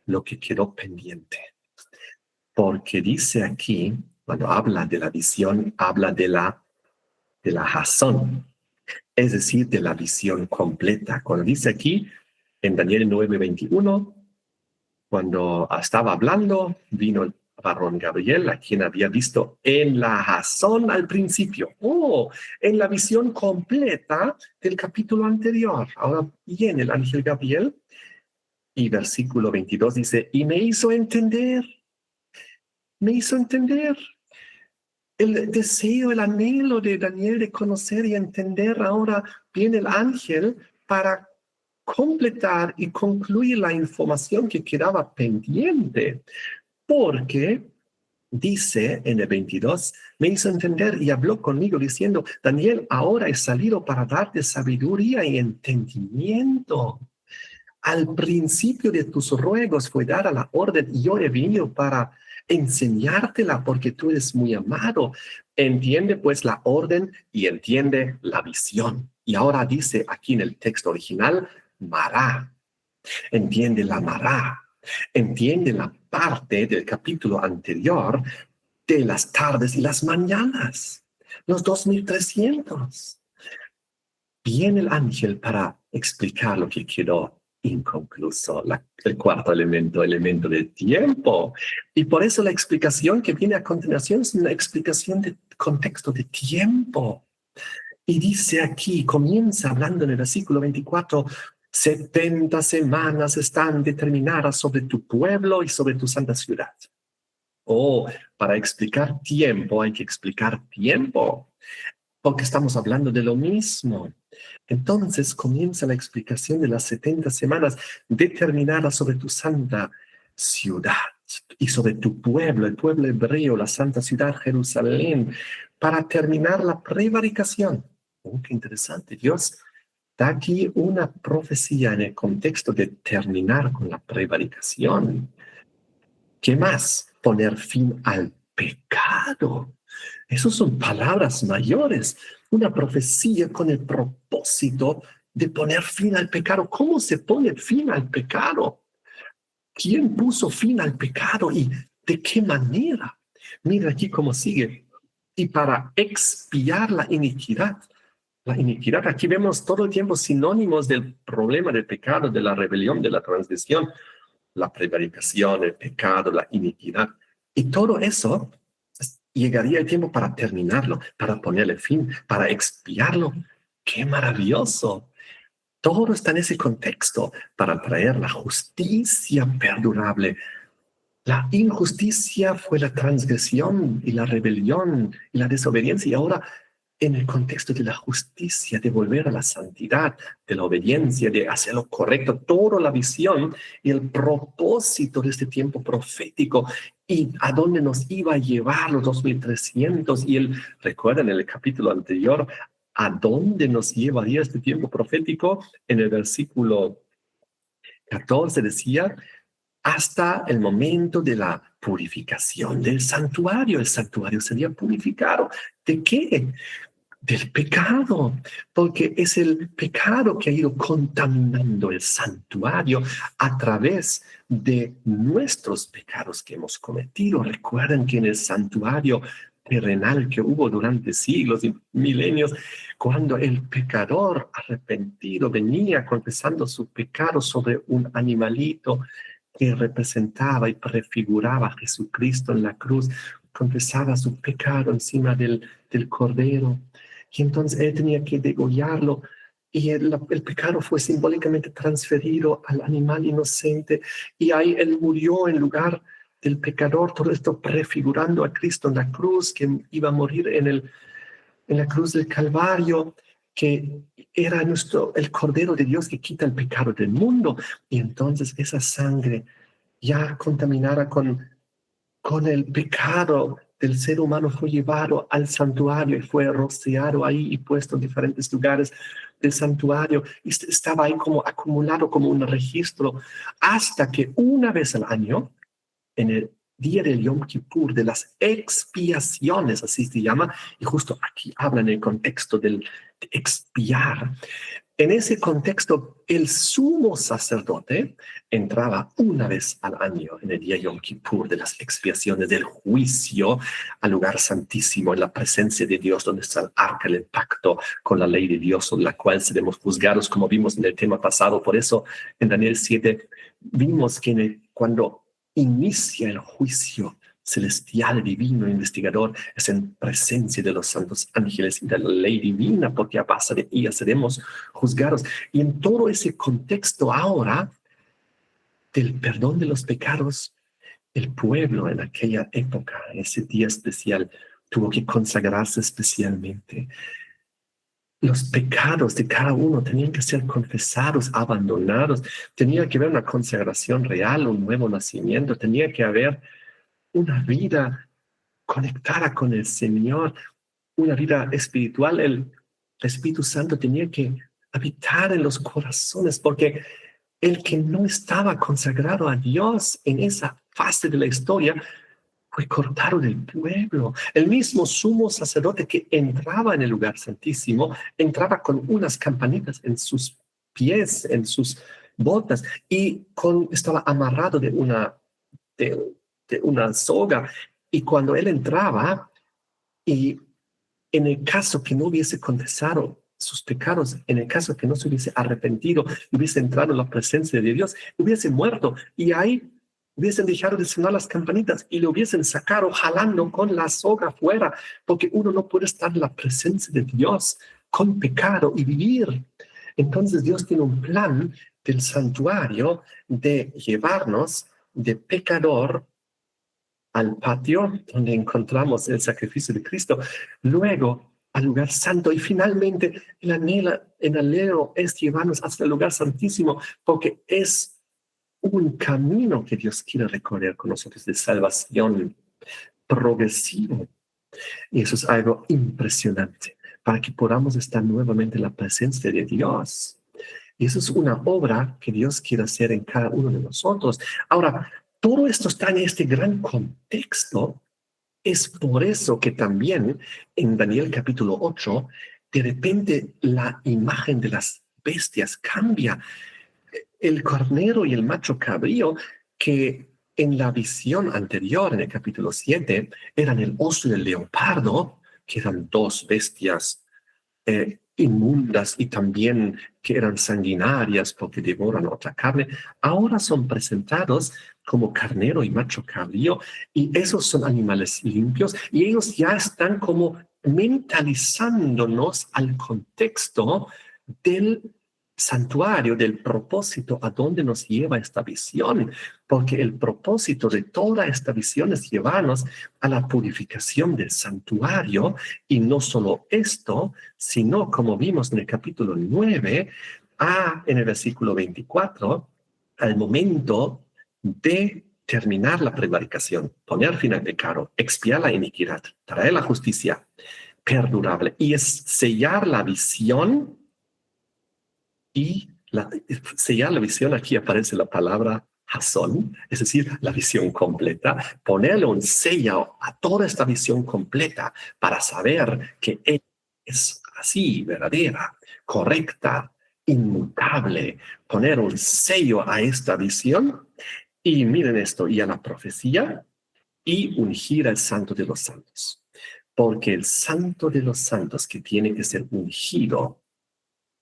lo que quedó pendiente. Porque dice aquí, cuando habla de la visión, habla de la Jasón, es decir, de la visión completa. Cuando dice aquí, en Daniel 9:21, cuando estaba hablando, vino el varón Gabriel, a quien había visto en la Jasón al principio. Oh, en la visión completa del capítulo anterior. Ahora viene el ángel Gabriel y versículo 22 dice, y me hizo entender el deseo, el anhelo de Daniel de conocer y entender. Ahora viene el ángel para completar y concluir la información que quedaba pendiente, porque dice en el 22, me hizo entender y habló conmigo diciendo, Daniel, ahora he salido para darte sabiduría y entendimiento. Al principio de tus ruegos fue dada la orden y yo he venido para enseñártela porque tú eres muy amado. Entiende pues la orden y entiende la visión. Y ahora dice aquí en el texto original, Mará. Entiende la Mará. Entiende la parte del capítulo anterior de las tardes y las mañanas. Los 2300. Viene el ángel para explicar lo que quedó inconcluso, el cuarto elemento, elemento del tiempo. Y por eso la explicación que viene a continuación es una explicación de contexto de tiempo. Y dice aquí, comienza hablando en el versículo 24, 70 semanas están determinadas sobre tu pueblo y sobre tu santa ciudad. Oh, para explicar tiempo hay que explicar tiempo, porque estamos hablando de lo mismo. Entonces comienza la explicación de las 70 semanas determinadas sobre tu santa ciudad y sobre tu pueblo, el pueblo hebreo, la santa ciudad Jerusalén, para terminar la prevaricación. Oh, qué interesante. Dios da aquí una profecía en el contexto de terminar con la prevaricación. ¿Qué más? Poner fin al pecado. Esas son palabras mayores. Una profecía con el propósito de poner fin al pecado. ¿Cómo se pone fin al pecado? ¿Quién puso fin al pecado y de qué manera? Mira aquí cómo sigue. Y para expiar la iniquidad. La iniquidad, aquí vemos todo el tiempo sinónimos del problema del pecado, de la rebelión, de la transgresión, la prevaricación, el pecado, la iniquidad. Y todo eso llegaría el tiempo para terminarlo, para ponerle fin, para expiarlo. ¡Qué maravilloso! Todo está en ese contexto para traer la justicia perdurable. La injusticia fue la transgresión y la rebelión y la desobediencia. Y ahora, en el contexto de la justicia, de volver a la santidad, de la obediencia, de hacer lo correcto, toda la visión y el propósito de este tiempo profético y a dónde nos iba a llevar los 2300. Y recuerden en el capítulo anterior, a dónde nos llevaría este tiempo profético. En el versículo 14 decía, hasta el momento de la purificación del santuario. El santuario sería purificado. ¿De qué? Del pecado, porque es el pecado que ha ido contaminando el santuario a través de nuestros pecados que hemos cometido. Recuerden que en el santuario terrenal que hubo durante siglos y milenios, cuando el pecador arrepentido venía confesando su pecado sobre un animalito que representaba y prefiguraba a Jesucristo en la cruz, confesaba su pecado encima del cordero. Y entonces él tenía que degollarlo y el pecado fue simbólicamente transferido al animal inocente y ahí él murió en lugar del pecador, todo esto prefigurando a Cristo en la cruz, que iba a morir en la cruz del Calvario, que era el Cordero de Dios que quita el pecado del mundo. Y entonces esa sangre ya contaminada con el pecado del ser humano fue llevado al santuario y fue rociado ahí y puesto en diferentes lugares del santuario y estaba ahí como acumulado como un registro hasta que una vez al año, en el día del Yom Kippur, de las expiaciones, así se llama, y justo aquí habla en el contexto de expiar. En ese contexto, el sumo sacerdote entraba una vez al año en el día Yom Kippur de las expiaciones del juicio al lugar santísimo en la presencia de Dios, donde está el arca del pacto con la ley de Dios, sobre la cual seremos juzgados, como vimos en el tema pasado. Por eso en Daniel 7 vimos que cuando inicia el juicio celestial, divino, investigador, es en presencia de los santos ángeles y de la ley divina, porque a base de ella seremos juzgados. Y en todo ese contexto ahora del perdón de los pecados, el pueblo en aquella época, en ese día especial, tuvo que consagrarse especialmente. Los pecados de cada uno tenían que ser confesados, abandonados. Tenía que haber una consagración real, un nuevo nacimiento. Tenía que haber una vida conectara con el Señor, una vida espiritual, el Espíritu Santo tenía que habitar en los corazones, porque el que no estaba consagrado a Dios en esa fase de la historia fue cortado del pueblo. El mismo sumo sacerdote que entraba en el lugar santísimo, entraba con unas campanitas en sus pies, en sus botas, y estaba amarrado de, de una soga. Y cuando él entraba, y en el caso que no hubiese confesado sus pecados, en el caso que no se hubiese arrepentido, hubiese entrado en la presencia de Dios, hubiese muerto, y ahí hubiesen dejado de sonar las campanitas y le hubiesen sacado jalando con la soga afuera, porque uno no puede estar en la presencia de Dios con pecado y vivir. Entonces Dios tiene un plan del santuario de llevarnos de pecador al patio donde encontramos el sacrificio de Cristo, luego al lugar santo, y finalmente el anhelo es llevarnos hasta el lugar santísimo, porque es un camino que Dios quiere recorrer con nosotros de salvación progresivo. Y eso es algo impresionante para que podamos estar nuevamente en la presencia de Dios. Y eso es una obra que Dios quiere hacer en cada uno de nosotros. Ahora, todo esto está en este gran contexto. Es por eso que también en Daniel capítulo 8, de repente la imagen de las bestias cambia. El carnero y el macho cabrío, que en la visión anterior, en el capítulo 7, eran el oso y el leopardo, que eran dos bestias inmundas y también que eran sanguinarias porque devoran otra carne, ahora son presentados como carnero y macho cabrío, y esos son animales limpios, y ellos ya están como mentalizándonos al contexto del santuario, del propósito a dónde nos lleva esta visión, porque el propósito de toda esta visión es llevarnos a la purificación del santuario, y no solo esto, sino como vimos en el capítulo 9, en el versículo 24, al momento de terminar la prevaricación, poner fin al pecado, expiar la iniquidad, traer la justicia perdurable, y es sellar la visión. Y sellar la visión, aquí aparece la palabra Hasón, es decir, la visión completa, ponerle un sello a toda esta visión completa para saber que es así, verdadera, correcta, inmutable, poner un sello a esta visión. Y miren esto, y a la profecía, y ungir al santo de los santos, porque el santo de los santos que tiene que ser ungido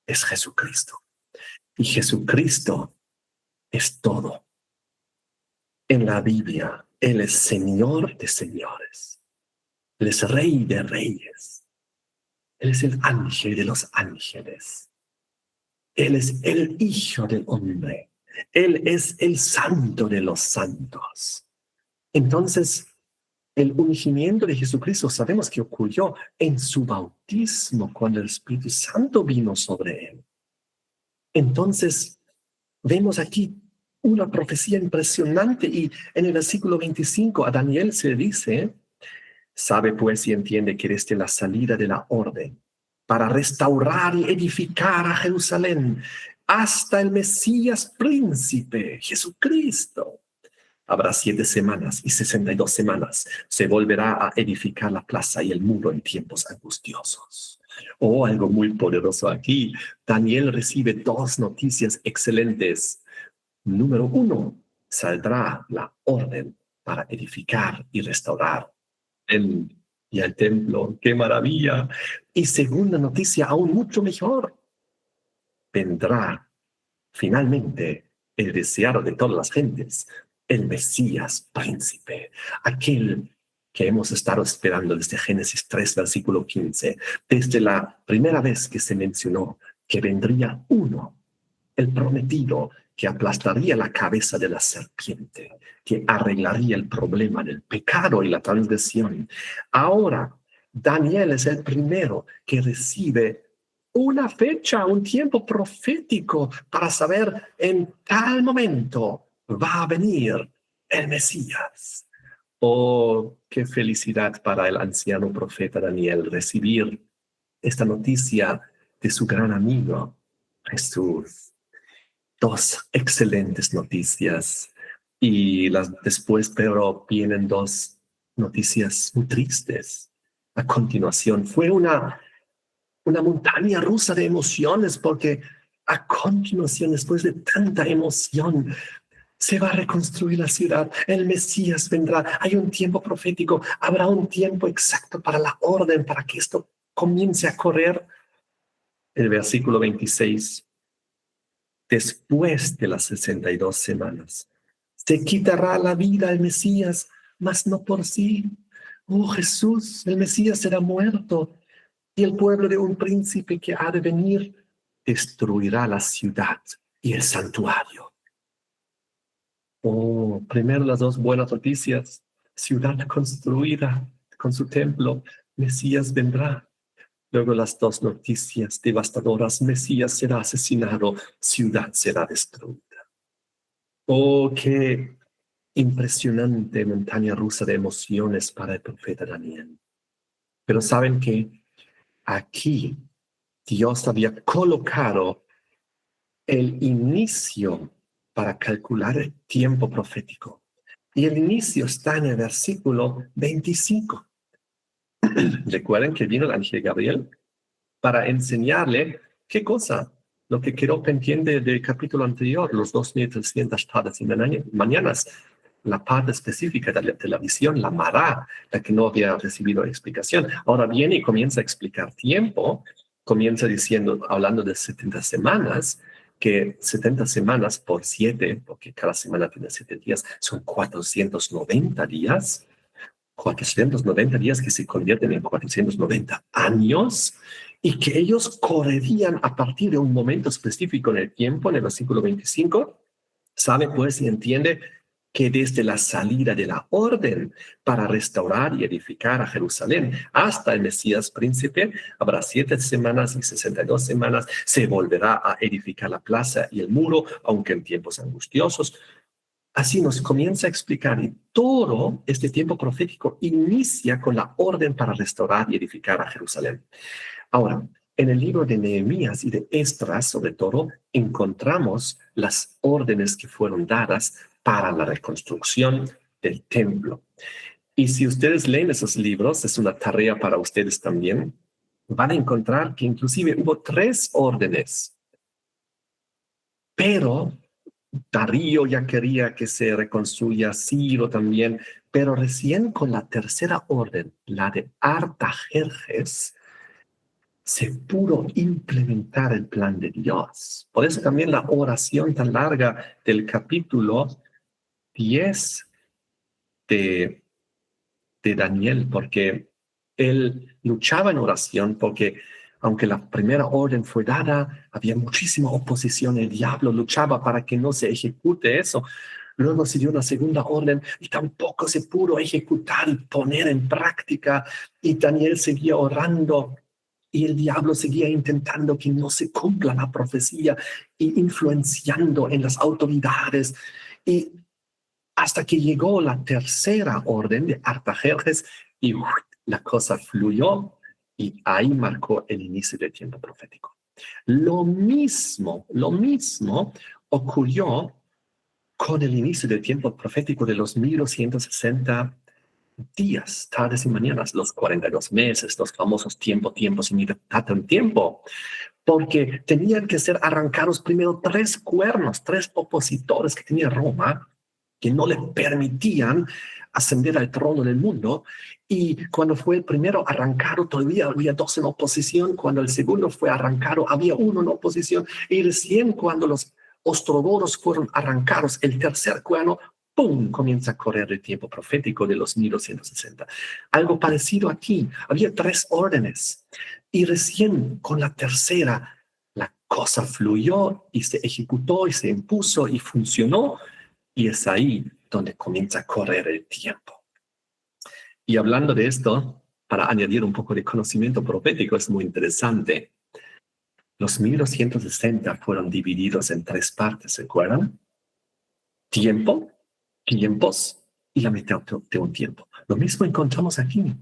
es Jesucristo. Y Jesucristo es todo. En la Biblia, Él es Señor de señores. Él es Rey de reyes. Él es el ángel de los ángeles. Él es el Hijo del hombre. Él es el Santo de los santos. Entonces, el ungimiento de Jesucristo sabemos que ocurrió en su bautismo cuando el Espíritu Santo vino sobre Él. Entonces, vemos aquí una profecía impresionante, y en el versículo 25 a Daniel se dice: sabe pues y entiende que desde la salida de la orden para restaurar y edificar a Jerusalén hasta el Mesías príncipe, Jesucristo, habrá 7 semanas y 62 semanas. Se volverá a edificar la plaza y el muro en tiempos angustiosos. Oh, algo muy poderoso aquí. Daniel recibe 2 noticias excelentes. Número 1, saldrá la orden para edificar y restaurar el templo. ¡Qué maravilla! Y segunda noticia, aún mucho mejor. Vendrá finalmente el deseado de todas las gentes, el Mesías príncipe, aquel que hemos estado esperando desde Génesis 3, versículo 15, desde la primera vez que se mencionó que vendría uno, el prometido, que aplastaría la cabeza de la serpiente, que arreglaría el problema del pecado y la transgresión. Ahora, Daniel es el primero que recibe una fecha, un tiempo profético para saber en tal momento va a venir el Mesías. Oh, qué felicidad para el anciano profeta Daniel recibir esta noticia de su gran amigo Jesús. Dos excelentes noticias. Y después, pero vienen dos noticias muy tristes. A continuación, fue una montaña rusa de emociones porque a continuación, después de tanta emoción, se va a reconstruir la ciudad, el Mesías vendrá, hay un tiempo profético, habrá un tiempo exacto para la orden, para que esto comience a correr. El versículo 26, después de las 62 semanas, se quitará la vida al Mesías, mas no por sí. Oh Jesús, el Mesías será muerto y el pueblo de un príncipe que ha de venir destruirá la ciudad y el santuario. Oh, primero las dos buenas noticias. Ciudad construida con su templo, Mesías vendrá. Luego las dos noticias devastadoras, Mesías será asesinado, ciudad será destruida. Oh, qué impresionante montaña rusa de emociones para el profeta Daniel. Pero saben que aquí Dios había colocado el inicio para calcular el tiempo profético. Y el inicio está en el versículo 25. Recuerden que vino el ángel Gabriel para enseñarle qué cosa, lo que quedó pendiente del capítulo anterior, los 2300 tardes y mañanas, la parte específica de la visión, la Mará, la que no había recibido explicación. Ahora viene y comienza a explicar tiempo, comienza diciendo, hablando de 70 semanas, que 70 semanas por 7, porque cada semana tiene 7 días, son 490 días. 490 días que se convierten en 490 años y que ellos correrían a partir de un momento específico en el tiempo, en el versículo 25, sabe pues y entiende que desde la salida de la orden para restaurar y edificar a Jerusalén hasta el Mesías príncipe, habrá 7 semanas y 62 semanas, se volverá a edificar la plaza y el muro, aunque en tiempos angustiosos. Así nos comienza a explicar y todo este tiempo profético inicia con la orden para restaurar y edificar a Jerusalén. Ahora, en el libro de Nehemías y de Esdras, sobre todo, encontramos las órdenes que fueron dadas para la reconstrucción del templo. Y si ustedes leen esos libros, es una tarea para ustedes también, van a encontrar que inclusive hubo 3 órdenes, pero Darío ya quería que se reconstruya Ciro también, pero recién con la tercera orden, la de Artajerjes, se pudo implementar el plan de Dios. Por eso también la oración tan larga del capítulo 10 de, de Daniel, porque él luchaba en oración, porque aunque la primera orden fue dada, había muchísima oposición, el diablo luchaba para que no se ejecute eso. Luego se dio una segunda orden y tampoco se pudo ejecutar y poner en práctica. Y Daniel seguía orando y el diablo seguía intentando que no se cumpla la profecía y influenciando en las autoridades. Y hasta que llegó la tercera orden de Artajerjes y la cosa fluyó y ahí marcó el inicio del tiempo profético. Lo mismo ocurrió con el inicio del tiempo profético de los 1260 días, tardes y mañanas, los 42 meses, los famosos tiempos y mitad un tiempo, porque tenían que ser arrancados primero 3 cuernos, 3 opositores que tenía Roma, que no le permitían ascender al trono del mundo. Y cuando fue el primero arrancado, todavía había 2 en oposición. Cuando el segundo fue arrancado, había 1 en oposición. Y recién cuando los ostrogodos fueron arrancados, el tercer cuerno, ¡pum!, comienza a correr el tiempo profético de los 1260. Algo parecido aquí. Había 3 órdenes. Y recién con la tercera, la cosa fluyó y se ejecutó y se impuso y funcionó. Y es ahí donde comienza a correr el tiempo. Y hablando de esto, para añadir un poco de conocimiento profético, es muy interesante. Los 1260 fueron divididos en 3 partes, ¿se acuerdan? Tiempo, tiempos y la mitad de un tiempo. Lo mismo encontramos aquí.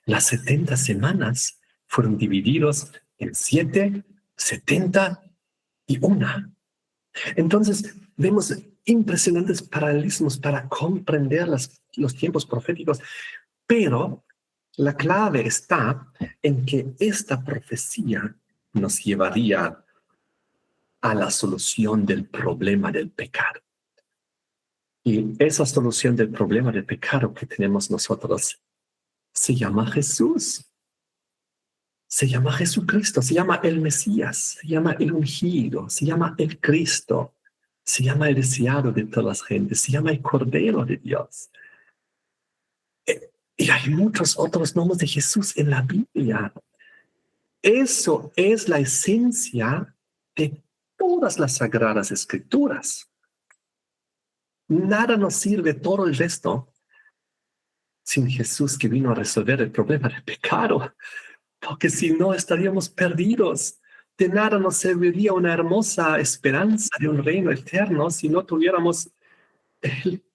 Las 70 semanas fueron divididos en 7, 70 y 1. Entonces, vemos impresionantes paralelismos para comprender los tiempos proféticos, pero la clave está en que esta profecía nos llevaría a la solución del problema del pecado. Y esa solución del problema del pecado que tenemos nosotros se llama Jesús. Se llama Jesucristo, se llama el Mesías, se llama el ungido, se llama el Cristo, se llama el deseado de todas las gentes, se llama el Cordero de Dios. Y hay muchos otros nombres de Jesús en la Biblia. Eso es la esencia de todas las sagradas escrituras. Nada nos sirve todo el resto sin Jesús que vino a resolver el problema del pecado, porque si no estaríamos perdidos. De nada nos serviría una hermosa esperanza de un reino eterno si no tuviéramos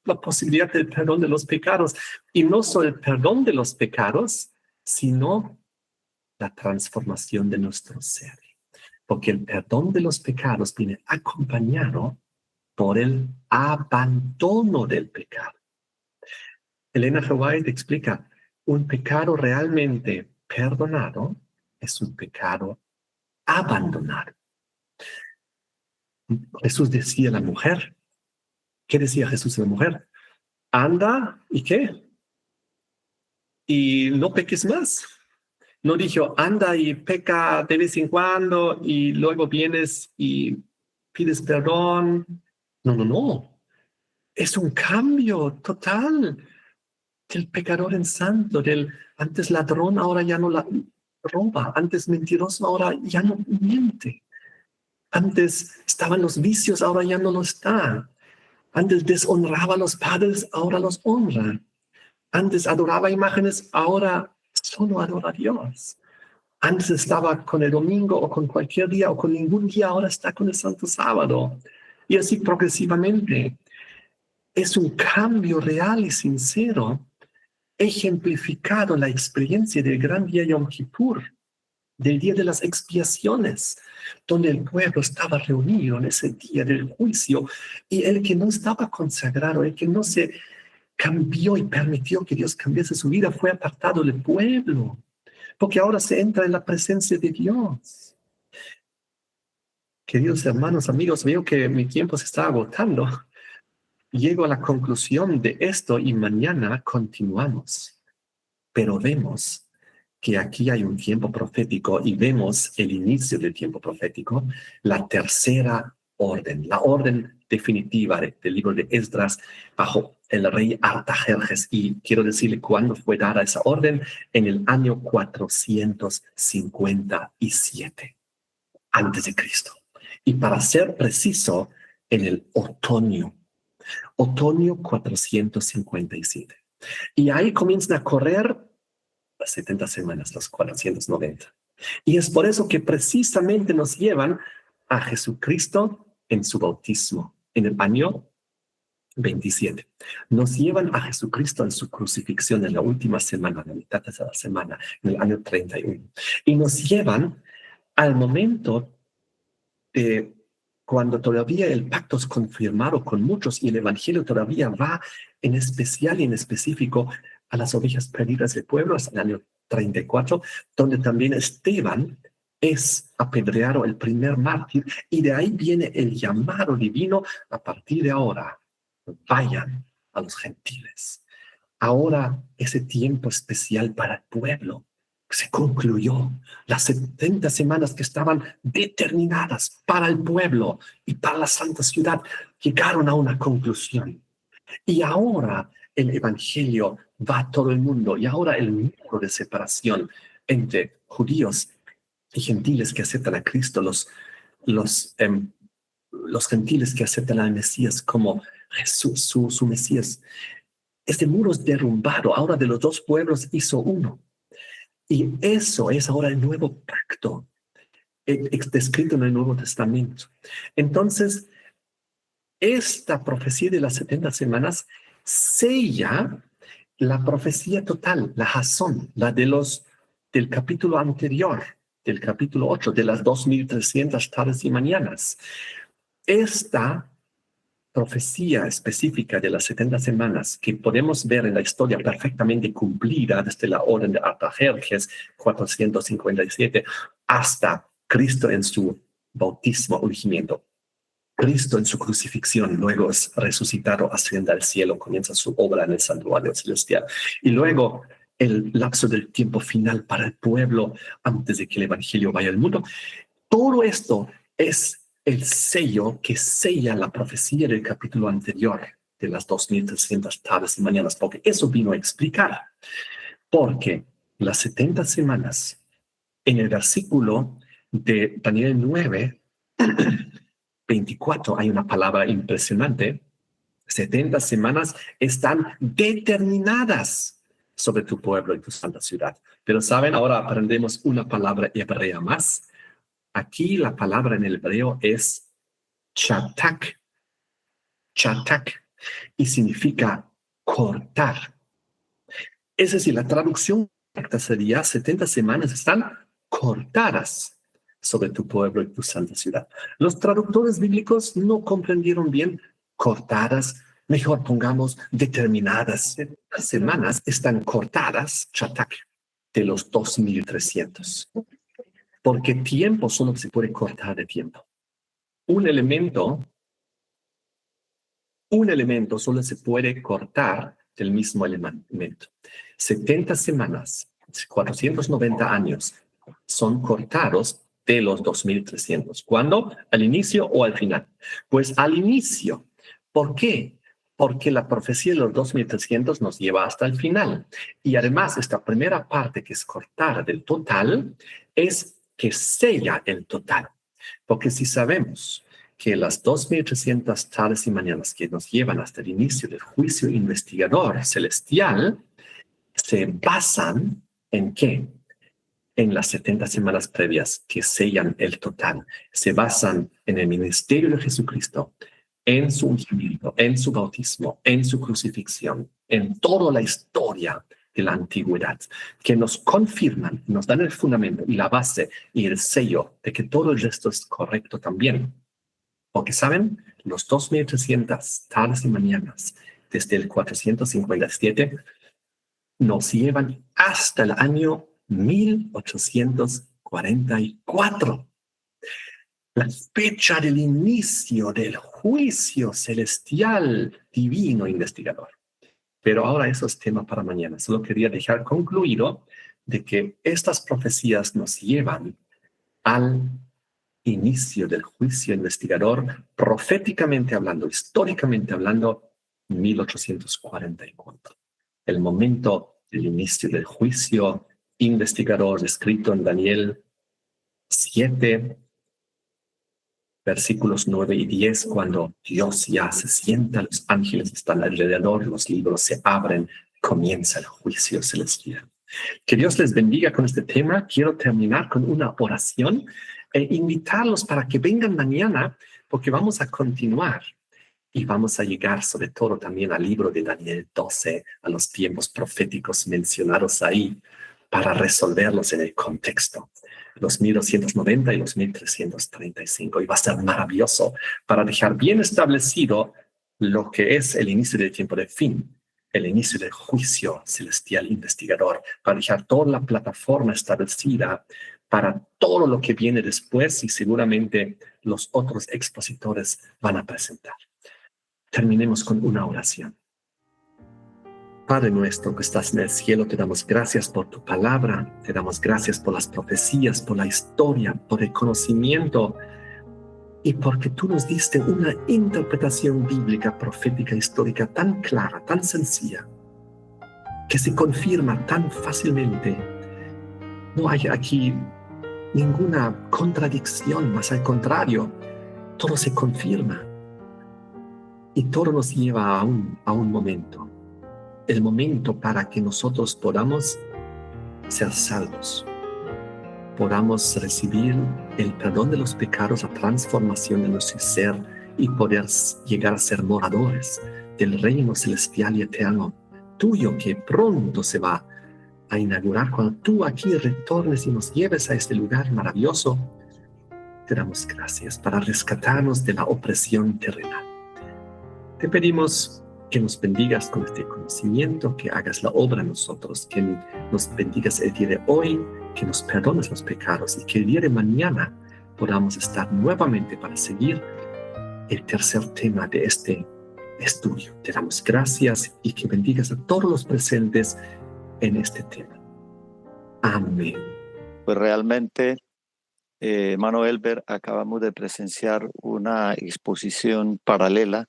la posibilidad del perdón de los pecados. Y no solo el perdón de los pecados, sino la transformación de nuestro ser. Porque el perdón de los pecados viene acompañado por el abandono del pecado. Elena G. White explica, un pecado realmente perdonado es un pecado abandonado. Jesús decía a la mujer, ¿qué decía Jesús a la mujer? Anda, ¿y qué? Y no peques más. No dijo, anda y peca de vez en cuando y luego vienes y pides perdón. No, no, no. Es un cambio total del pecador en santo, del antes ladrón, ahora ya no la roba, antes mentiroso, ahora ya no miente. Antes estaban los vicios, ahora ya no lo está. Antes deshonraba a los padres, ahora los honra. Antes adoraba imágenes, ahora solo adora a Dios. Antes estaba con el domingo o con cualquier día o con ningún día, ahora está con el Santo Sábado. Y así progresivamente. Es un cambio real y sincero, ejemplificado en la experiencia del gran día Yom Kippur, del día de las expiaciones, donde el pueblo estaba reunido en ese día del juicio, y el que no estaba consagrado, el que no se cambió y permitió que Dios cambiase su vida, fue apartado del pueblo, porque ahora se entra en la presencia de Dios. Queridos hermanos, amigos, veo que mi tiempo se está agotando. Llego a la conclusión de esto y mañana continuamos. Pero vemos que aquí hay un tiempo profético y vemos el inicio del tiempo profético, la tercera orden, la orden definitiva del libro de Esdras bajo el rey Artajerjes. Y quiero decirle cuándo fue dada esa orden, en el año 457 antes de Cristo. Y para ser preciso, en el otoño 457. Y ahí comienzan a correr las 70 semanas, los 490. Y es por eso que precisamente nos llevan a Jesucristo en su bautismo, en el año 27. Nos llevan a Jesucristo en su crucifixión en la última semana, la mitad de la semana, en el año 31. Y nos llevan al momento de cuando todavía el pacto es confirmado con muchos y el evangelio todavía va en especial y en específico a las ovejas perdidas del pueblo hasta el año 34, donde también Esteban es apedreado, el primer mártir, y de ahí viene el llamado divino: a partir de ahora, vayan a los gentiles. Ahora ese tiempo especial para el pueblo se concluyó. Las 70 semanas que estaban determinadas para el pueblo y para la santa ciudad llegaron a una conclusión. Y ahora el evangelio va a todo el mundo. Y ahora el muro de separación entre judíos y gentiles que aceptan a Cristo, los gentiles que aceptan al Mesías como Jesús, su Mesías, este muro es derrumbado. Ahora de los dos pueblos hizo uno. Y eso es ahora el nuevo pacto, descrito en el Nuevo Testamento. Entonces, esta profecía de las 70 semanas sella la profecía total, la Jasón, la del capítulo anterior, del capítulo 8, de las 2300 tardes y mañanas. Esta profecía específica de las 70 semanas que podemos ver en la historia perfectamente cumplida desde la orden de Artajerjes 457 hasta Cristo en su bautismo, ungimiento. Cristo en su crucifixión, luego es resucitado, asciende al cielo, comienza su obra en el santuario celestial. Y luego el lapso del tiempo final para el pueblo antes de que el evangelio vaya al mundo. Todo esto es el sello que sella la profecía del capítulo anterior de las 2300 tardes y mañanas, porque eso vino a explicar. Porque las 70 semanas, en el versículo de Daniel 9, 24, hay una palabra impresionante. 70 semanas están determinadas sobre tu pueblo y tu santa ciudad. Pero saben, ahora aprendemos una palabra hebrea más. Aquí la palabra en el hebreo es chatak, chatak, y significa cortar. Es decir, la traducción correcta sería 70 semanas están cortadas sobre tu pueblo y tu santa ciudad. Los traductores bíblicos no comprendieron bien cortadas, mejor pongamos determinadas. Las semanas están cortadas, chatak, de los 2300. Porque tiempo solo se puede cortar de tiempo. Un elemento solo se puede cortar del mismo elemento. 70 semanas, 490 años, son cortados de los 2300. ¿Cuándo? ¿Al inicio o al final? Pues al inicio. ¿Por qué? Porque la profecía de los 2300 nos lleva hasta el final. Y además, esta primera parte que es cortada del total es que sella el total. Porque si sabemos que las 2300 tardes y mañanas que nos llevan hasta el inicio del juicio investigador celestial se basan en ¿qué? En las 70 semanas previas que sellan el total. Se basan en el ministerio de Jesucristo, en su ungimiento, en su bautismo, en su crucifixión, en toda la historia de la antigüedad, que nos confirman, nos dan el fundamento y la base y el sello de que todo el resto es correcto también. Porque, ¿saben? Los 2300 tardes y mañanas desde el 457 nos llevan hasta el año 1844. La fecha del inicio del juicio celestial divino investigador. Pero ahora eso es tema para mañana. Solo quería dejar concluido de que estas profecías nos llevan al inicio del juicio investigador, proféticamente hablando, históricamente hablando, 1844. El momento del inicio del juicio investigador descrito en Daniel 7, versículos 9 y 10, cuando Dios ya se sienta, los ángeles están alrededor, los libros se abren, comienza el juicio celestial. Que Dios les bendiga con este tema. Quiero terminar con una oración e invitarlos para que vengan mañana, porque vamos a continuar y vamos a llegar sobre todo también al libro de Daniel 12, a los tiempos proféticos mencionados ahí, para resolverlos en el contexto. Los 1290 y los 1335. Y va a ser maravilloso para dejar bien establecido lo que es el inicio del tiempo de fin, el inicio del juicio celestial investigador, para dejar toda la plataforma establecida para todo lo que viene después y seguramente los otros expositores van a presentar. Terminemos con una oración. Padre nuestro que estás en el cielo, te damos gracias por tu palabra, te damos gracias por las profecías, por la historia, por el conocimiento y porque tú nos diste una interpretación bíblica, profética, histórica tan clara, tan sencilla, que se confirma tan fácilmente. No hay aquí ninguna contradicción, más al contrario, todo se confirma y todo nos lleva a un momento. El momento para que nosotros podamos ser salvos, podamos recibir el perdón de los pecados, la transformación de nuestro ser y poder llegar a ser moradores del reino celestial y eterno tuyo que pronto se va a inaugurar cuando tú aquí retornes y nos lleves a este lugar maravilloso. Te damos gracias para rescatarnos de la opresión terrenal. Te pedimos que nos bendigas con este conocimiento, que hagas la obra en nosotros, que nos bendigas el día de hoy, que nos perdones los pecados y que el día de mañana podamos estar nuevamente para seguir el tercer tema de este estudio. Te damos gracias y que bendigas a todos los presentes en este tema. Amén. Pues realmente, hermano Elber, acabamos de presenciar una exposición paralela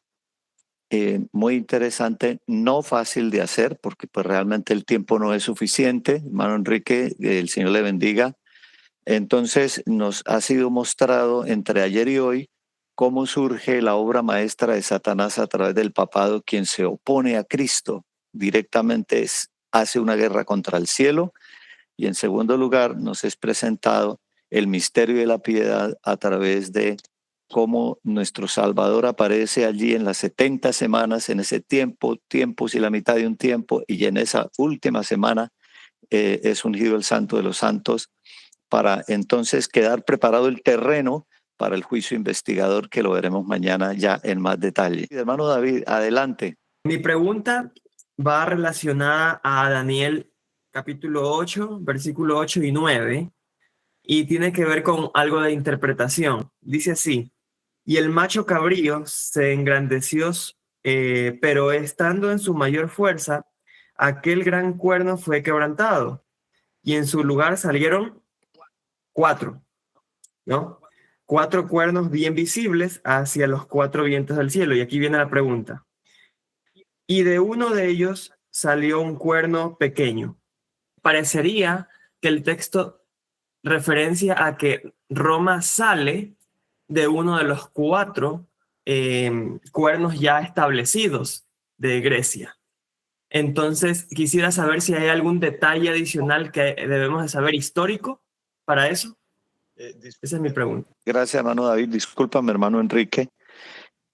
muy interesante, no fácil de hacer porque pues realmente el tiempo no es suficiente. Hermano Enrique, el Señor le bendiga. Entonces nos ha sido mostrado entre ayer y hoy cómo surge la obra maestra de Satanás a través del papado, quien se opone a Cristo directamente, hace una guerra contra el cielo. Y en segundo lugar nos es presentado el misterio de la piedad a través de cómo nuestro Salvador aparece allí en las 70 semanas, en ese tiempos y la mitad de un tiempo, y en esa última semana es ungido el Santo de los Santos, para entonces quedar preparado el terreno para el juicio investigador, que lo veremos mañana ya en más detalle. Hermano David, adelante. Mi pregunta va relacionada a Daniel capítulo 8, versículo 8 y 9, y tiene que ver con algo de interpretación. Dice así: y el macho cabrío se engrandeció, pero estando en su mayor fuerza, aquel gran cuerno fue quebrantado, y en su lugar salieron 4, ¿no? 4 cuernos bien visibles hacia los 4 vientos del cielo. Y aquí viene la pregunta. Y de uno de ellos salió un cuerno pequeño. Parecería que el texto referencia a que Roma sale de uno de los 4 cuernos ya establecidos de Grecia. Entonces, quisiera saber si hay algún detalle adicional que debemos de saber histórico para eso. Esa es mi pregunta. Gracias, hermano David. Discúlpame, hermano Enrique,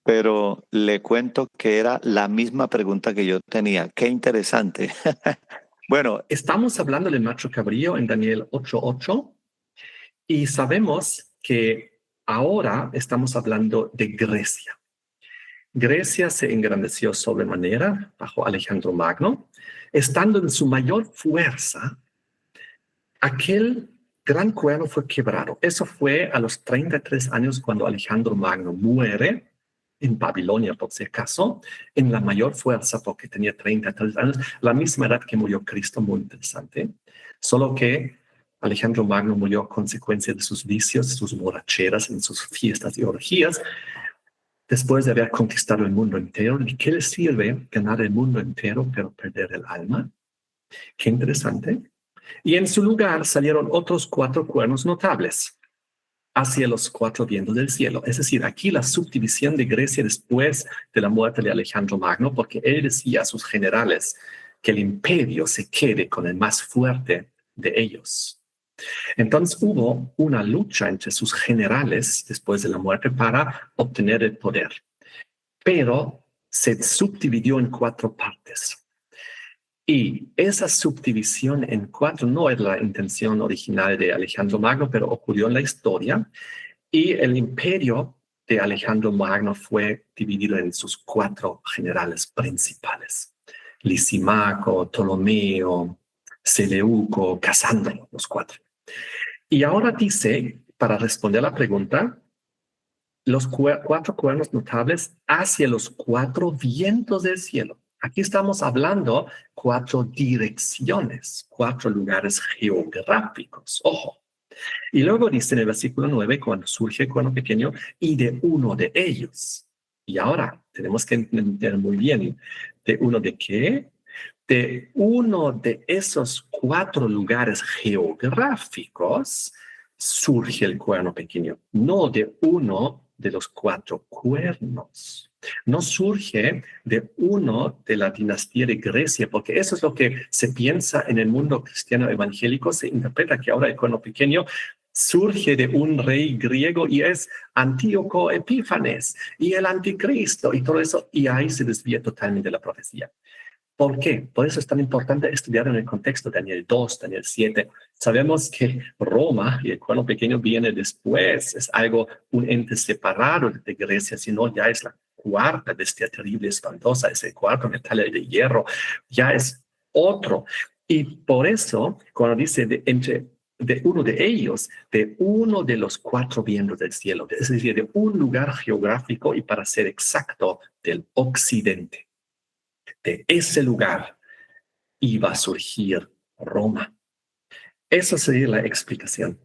pero le cuento que era la misma pregunta que yo tenía. Qué interesante. Bueno, estamos hablando del macho cabrío en Daniel 8:8 y sabemos que ahora estamos hablando de Grecia. Grecia se engrandeció sobremanera bajo Alejandro Magno, estando en su mayor fuerza. Aquel gran cuerno fue quebrado. Eso fue a los 33 años cuando Alejandro Magno muere en Babilonia, por si acaso, en la mayor fuerza, porque tenía 33 años, la misma edad que murió Cristo, muy interesante. Solo que Alejandro Magno murió a consecuencia de sus vicios, sus borracheras, en sus fiestas y orgías, después de haber conquistado el mundo entero. ¿De qué le sirve ganar el mundo entero, pero perder el alma? Qué interesante. Y en su lugar salieron otros 4 cuernos notables hacia los 4 vientos del cielo. Es decir, aquí la subdivisión de Grecia después de la muerte de Alejandro Magno, porque él decía a sus generales que el imperio se quede con el más fuerte de ellos. Entonces hubo una lucha entre sus generales después de la muerte para obtener el poder, pero se subdividió en 4 partes. Y esa subdivisión en 4 no es la intención original de Alejandro Magno, pero ocurrió en la historia. Y el imperio de Alejandro Magno fue dividido en sus 4 generales principales: Lisimaco, Ptolomeo, Seleuco, Casandro, los 4. Y ahora dice, para responder a la pregunta, los 4 cuernos notables hacia los 4 vientos del cielo. Aquí estamos hablando 4 direcciones, 4 lugares geográficos. Ojo. Y luego dice en el versículo 9, cuando surge el cuerno pequeño, y de uno de ellos. Y ahora tenemos que entender muy bien, ¿de uno de qué? De uno de esos 4 lugares geográficos surge el cuerno pequeño, no de uno de los 4 cuernos. No surge de uno de la dinastía de Grecia, porque eso es lo que se piensa en el mundo cristiano evangélico. Se interpreta que ahora el cuerno pequeño surge de un rey griego y es Antíoco Epífanes y el anticristo y todo eso, y ahí se desvía totalmente la profecía. ¿Por qué? Por eso es tan importante estudiar en el contexto de Daniel 2, Daniel 7. Sabemos que Roma y el cuerno pequeño viene después, es algo, un ente separado de Grecia, sino ya es la cuarta bestia terrible, espantosa, es el cuarto metal de hierro, ya es otro. Y por eso, cuando dice de uno de ellos, de uno de los 4 vientos del cielo, es decir, de un lugar geográfico y para ser exacto, del occidente. De ese lugar iba a surgir Roma. Esa sería la explicación.